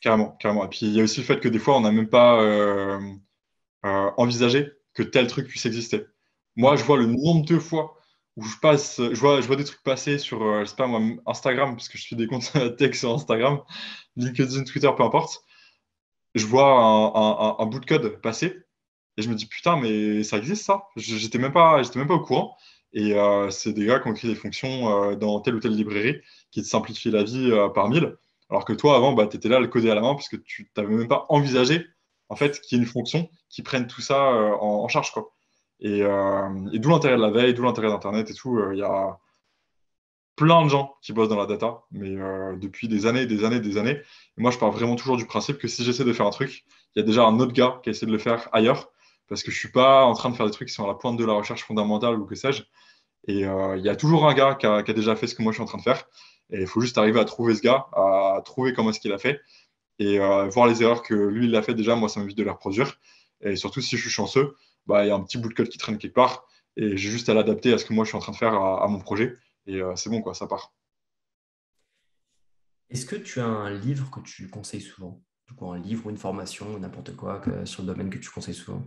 carrément, carrément. Et puis, il y a aussi le fait que des fois, on n'a même pas envisagé que tel truc puisse exister. Moi, je Mm. vois le nombre de fois où je vois des trucs passer sur, je sais pas moi, Instagram, parce que je suis des comptes tech sur Instagram, LinkedIn, Twitter, peu importe. Je vois un bout de code passer et je me dis putain, mais ça existe ça? J'étais même pas au courant. Et c'est des gars qui ont écrit des fonctions dans telle ou telle librairie qui te simplifient la vie par mille. Alors que toi, avant, bah, tu étais là à le coder à la main parce que tu n'avais même pas envisagé en fait, qu'il y ait une fonction qui prenne tout ça en charge, quoi. Et d'où l'intérêt de la veille, d'où l'intérêt d'Internet et tout. Il y a plein de gens qui bossent dans la data, mais depuis des années, des années, des années. Et moi, je pars vraiment toujours du principe que si j'essaie de faire un truc, il y a déjà un autre gars qui a essayé de le faire ailleurs, parce que je suis pas en train de faire des trucs qui sont à la pointe de la recherche fondamentale ou que sais-je. Et il y a toujours un gars qui a déjà fait ce que moi je suis en train de faire. Et il faut juste arriver à trouver ce gars, à trouver comment est-ce qu'il a fait, et voir les erreurs que lui, il a fait déjà, moi, ça m'évite de les reproduire. Et surtout, si je suis chanceux, bah, il y a un petit bout de code qui traîne quelque part, et j'ai juste à l'adapter à ce que moi je suis en train de faire à mon projet. Et c'est bon, quoi, ça part. Est-ce que tu as un livre que tu conseilles souvent? Du coup, un livre ou une formation, ou n'importe quoi sur le domaine que tu conseilles souvent?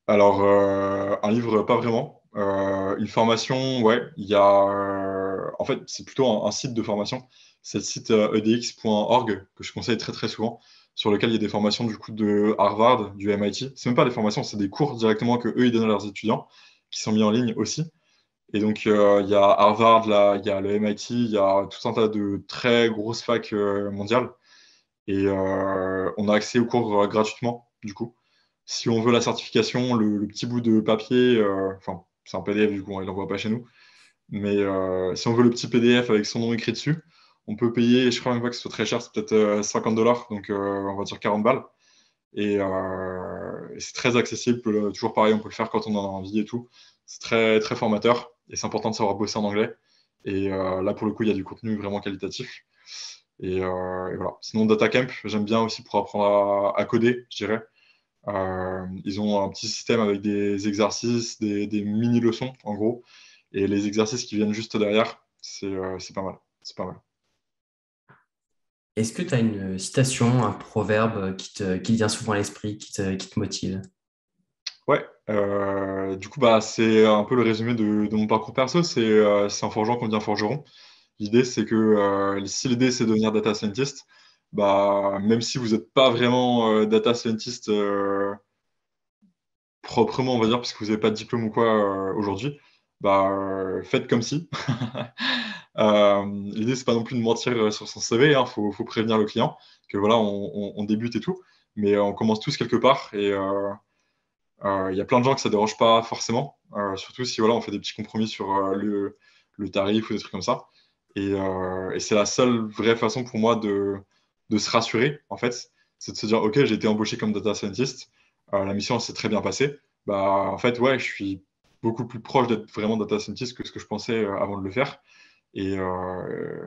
Alors, un livre, pas vraiment. Une formation, ouais, il y a. En fait, c'est plutôt un site de formation. C'est le site edx.org que je conseille très très souvent, sur lequel il y a des formations du coup de Harvard, du MIT. C'est même pas des formations, c'est des cours directement que eux ils donnent à leurs étudiants, qui sont mis en ligne aussi. Et donc, il y a Harvard, là, il y a le MIT, il y a tout un tas de très grosses facs mondiales. Et on a accès aux cours gratuitement, du coup. Si on veut la certification, le petit bout de papier, enfin, c'est un PDF, du coup, il l'envoie pas chez nous. Mais si on veut le petit PDF avec son nom écrit dessus, on peut payer, je crois même pas que ce soit très cher, c'est peut-être $50, donc on va dire 40 balles. Et c'est très accessible, toujours pareil, on peut le faire quand on en a envie et tout. C'est très, très formateur et c'est important de savoir bosser en anglais. Et là, pour le coup, il y a du contenu vraiment qualitatif. Et voilà. Sinon, DataCamp, j'aime bien aussi pour apprendre à coder, je dirais. Ils ont un petit système avec des exercices, des mini-leçons, en gros. Et les exercices qui viennent juste derrière, c'est pas mal. C'est pas mal. Est-ce que tu as une citation, un proverbe qui te vient souvent à l'esprit, qui te motive? Ouais, du coup, bah, c'est un peu le résumé de mon parcours perso. C'est en forgeant qu'on devient forgeron. L'idée, c'est que si l'idée, c'est de devenir data scientist, bah, même si vous n'êtes pas vraiment data scientist proprement, on va dire, parce que vous n'avez pas de diplôme ou quoi aujourd'hui, bah, faites comme si. L'idée, c'est pas non plus de mentir sur son CV, hein, faut prévenir le client que voilà, on débute et tout, mais on commence tous quelque part et il y a plein de gens que ça dérange pas forcément, surtout si voilà, on fait des petits compromis sur le tarif ou des trucs comme ça. Et c'est la seule vraie façon pour moi de se rassurer, en fait, c'est de se dire, OK, j'ai été embauché comme data scientist, la mission s'est très bien passée. Bah, en fait, ouais, je suis beaucoup plus proche d'être vraiment data scientist que ce que je pensais avant de le faire. Et, euh,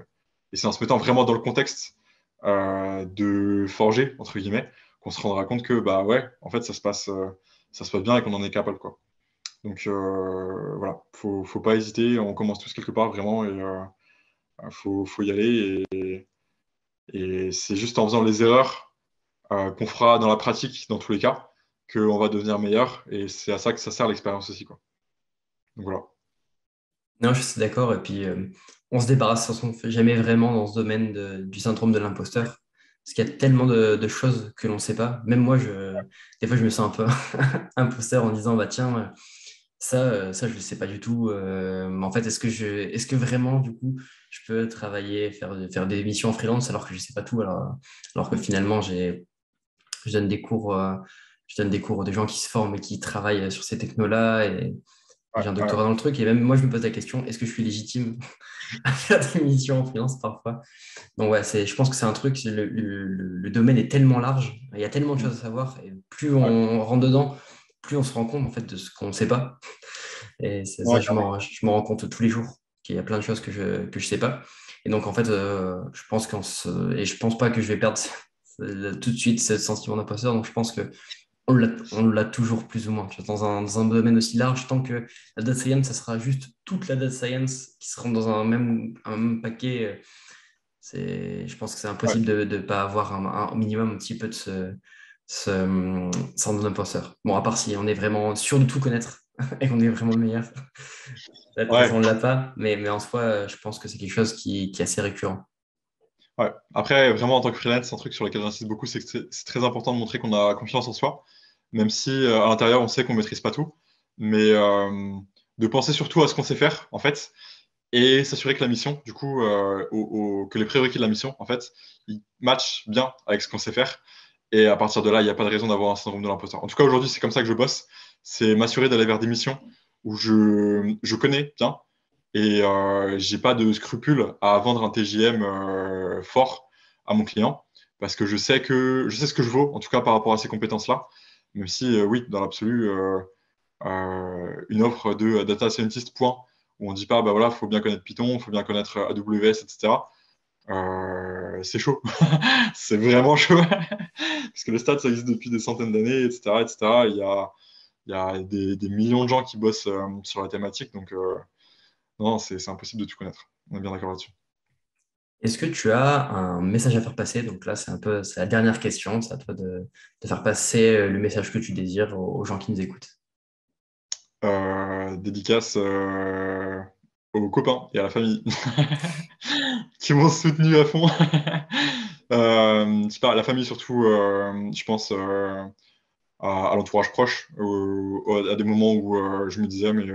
et c'est en se mettant vraiment dans le contexte de forger, entre guillemets, qu'on se rendra compte que, bah ouais, en fait, ça se passe bien et qu'on en est capable, quoi. Donc voilà, faut pas hésiter, on commence tous quelque part vraiment et faut y aller. Et c'est juste en faisant les erreurs qu'on fera dans la pratique, dans tous les cas, qu'on va devenir meilleur. Et c'est à ça que ça sert l'expérience aussi, quoi. Donc voilà. Non, je suis d'accord. Et puis, on se débarrasse de toute façon jamais vraiment dans ce domaine du syndrome de l'imposteur. Parce qu'il y a tellement de choses que l'on ne sait pas. Même moi, des fois, je me sens un peu imposteur en disant, bah tiens, ça, je ne sais pas du tout. Mais en fait, est-ce que vraiment, du coup, je peux travailler, faire des missions en freelance alors que je ne sais pas tout, alors que finalement, je donne des cours, je donne des cours à des gens qui se forment et qui travaillent sur ces technos-là et Ouais, j'ai un ouais. doctorat dans le truc. Et même moi, je me pose la question, est-ce que je suis légitime à faire des missions en freelance parfois? Donc ouais, je pense que c'est un truc, le domaine est tellement large, il y a tellement de Mm. choses à savoir, et plus Ouais. on rentre dedans, plus on se rend compte en fait de ce qu'on ne sait pas. Et c'est ça, Ouais, clairement. je m'en rends compte tous les jours, qu'il y a plein de choses que je sais pas. Et donc en fait, je pense et je pense pas que je vais perdre tout de suite ce sentiment d'imposteur. Donc je pense que on l'a toujours plus ou moins. Tu vois, dans un domaine aussi large, tant que la data science, ça sera juste toute la data science qui sera dans un même paquet. Je pense que c'est Ouais. impossible de ne pas avoir un minimum un petit peu de ce syndrome d'imposteur. Bon, à part si on est vraiment sûr de tout connaître et qu'on est vraiment le meilleur. Là, de toute façon, Ouais. on ne l'a pas, mais en soi, je pense que c'est quelque chose qui est assez récurrent. Ouais. Après, vraiment, en tant que freelance, un truc sur lequel j'insiste beaucoup, c'est que c'est très important de montrer qu'on a confiance en soi, même si à l'intérieur, on sait qu'on maîtrise pas tout, mais de penser surtout à ce qu'on sait faire, en fait, et s'assurer que la mission, du coup, que les prérequis de la mission, en fait, ils matchent bien avec ce qu'on sait faire. Et à partir de là, il n'y a pas de raison d'avoir un syndrome de l'imposteur. En tout cas, aujourd'hui, c'est comme ça que je bosse. C'est m'assurer d'aller vers des missions où je connais bien et j'ai pas de scrupule à vendre un TJM fort à mon client parce que je sais ce que je vaux, en tout cas par rapport à ces compétences-là. Même si, oui, dans l'absolu, une offre de data scientist, point, où on dit pas, bah voilà, faut bien connaître Python, faut bien connaître AWS, etc. C'est chaud. C'est vraiment chaud. Parce que le stade, ça existe depuis des centaines d'années, etc., etc. Il y a des millions de gens qui bossent sur la thématique, donc non, c'est impossible de tout connaître. On est bien d'accord là-dessus. Est-ce que tu as un message à faire passer? Donc là, c'est la dernière question. C'est à toi de faire passer le message que tu désires aux gens qui nous écoutent. Dédicace aux copains et à la famille qui m'ont soutenu à fond. Je sais pas, la famille surtout, je pense à l'entourage proche, à des moments où je me disais, mais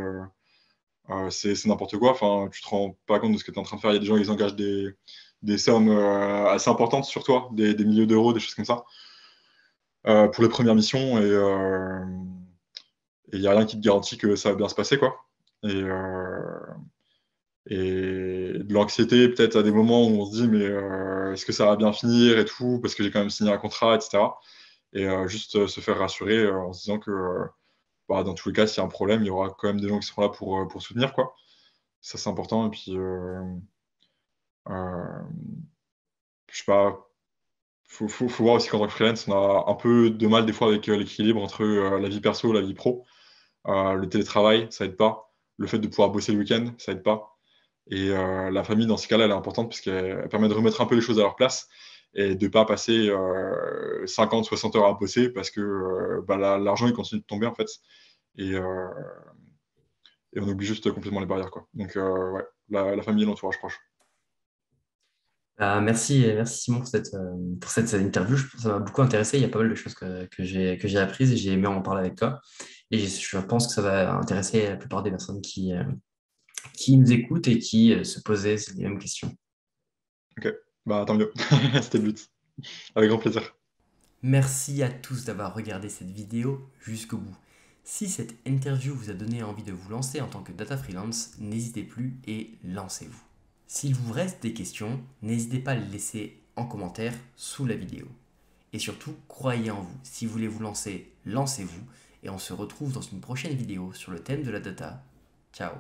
c'est n'importe quoi. Enfin, tu te rends pas compte de ce que tu es en train de faire. Il y a des gens qui engagent des sommes assez importantes sur toi, des milliers d'euros, des choses comme ça, pour les premières missions. Et il n'y a rien qui te garantit que ça va bien se passer, quoi. Et de l'anxiété, peut-être à des moments où on se dit, mais est-ce que ça va bien finir et tout, parce que j'ai quand même signé un contrat, etc. Et juste se faire rassurer en se disant que bah, dans tous les cas, s'il y a un problème, il y aura quand même des gens qui seront là pour soutenir, quoi. Ça, c'est important. Et puis, euh, je sais pas, faut voir aussi qu'en tant que freelance, on a un peu de mal des fois avec l'équilibre entre la vie perso et la vie pro. Le télétravail, ça aide pas. Le fait de pouvoir bosser le week-end, ça aide pas. Et la famille, dans ce cas-là, elle est importante parce qu'elle permet de remettre un peu les choses à leur place et de ne pas passer 50, 60 heures à bosser parce que bah, l'argent, il continue de tomber, en fait. Et, et on oublie juste complètement les barrières, quoi. Donc, ouais, la famille et l'entourage proche. Merci Simon pour cette interview. Je pense que ça m'a beaucoup intéressé. Il y a pas mal de choses que j'ai apprises et j'ai aimé en parler avec toi. Et je pense que ça va intéresser la plupart des personnes qui nous écoutent et qui se posaient les mêmes questions. Ok, bah tant mieux, c'était le but. Avec grand plaisir. Merci à tous d'avoir regardé cette vidéo jusqu'au bout. Si cette interview vous a donné envie de vous lancer en tant que data freelance, n'hésitez plus et lancez-vous. S'il vous reste des questions, n'hésitez pas à les laisser en commentaire sous la vidéo. Et surtout, croyez en vous. Si vous voulez vous lancer, lancez-vous. Et on se retrouve dans une prochaine vidéo sur le thème de la data. Ciao.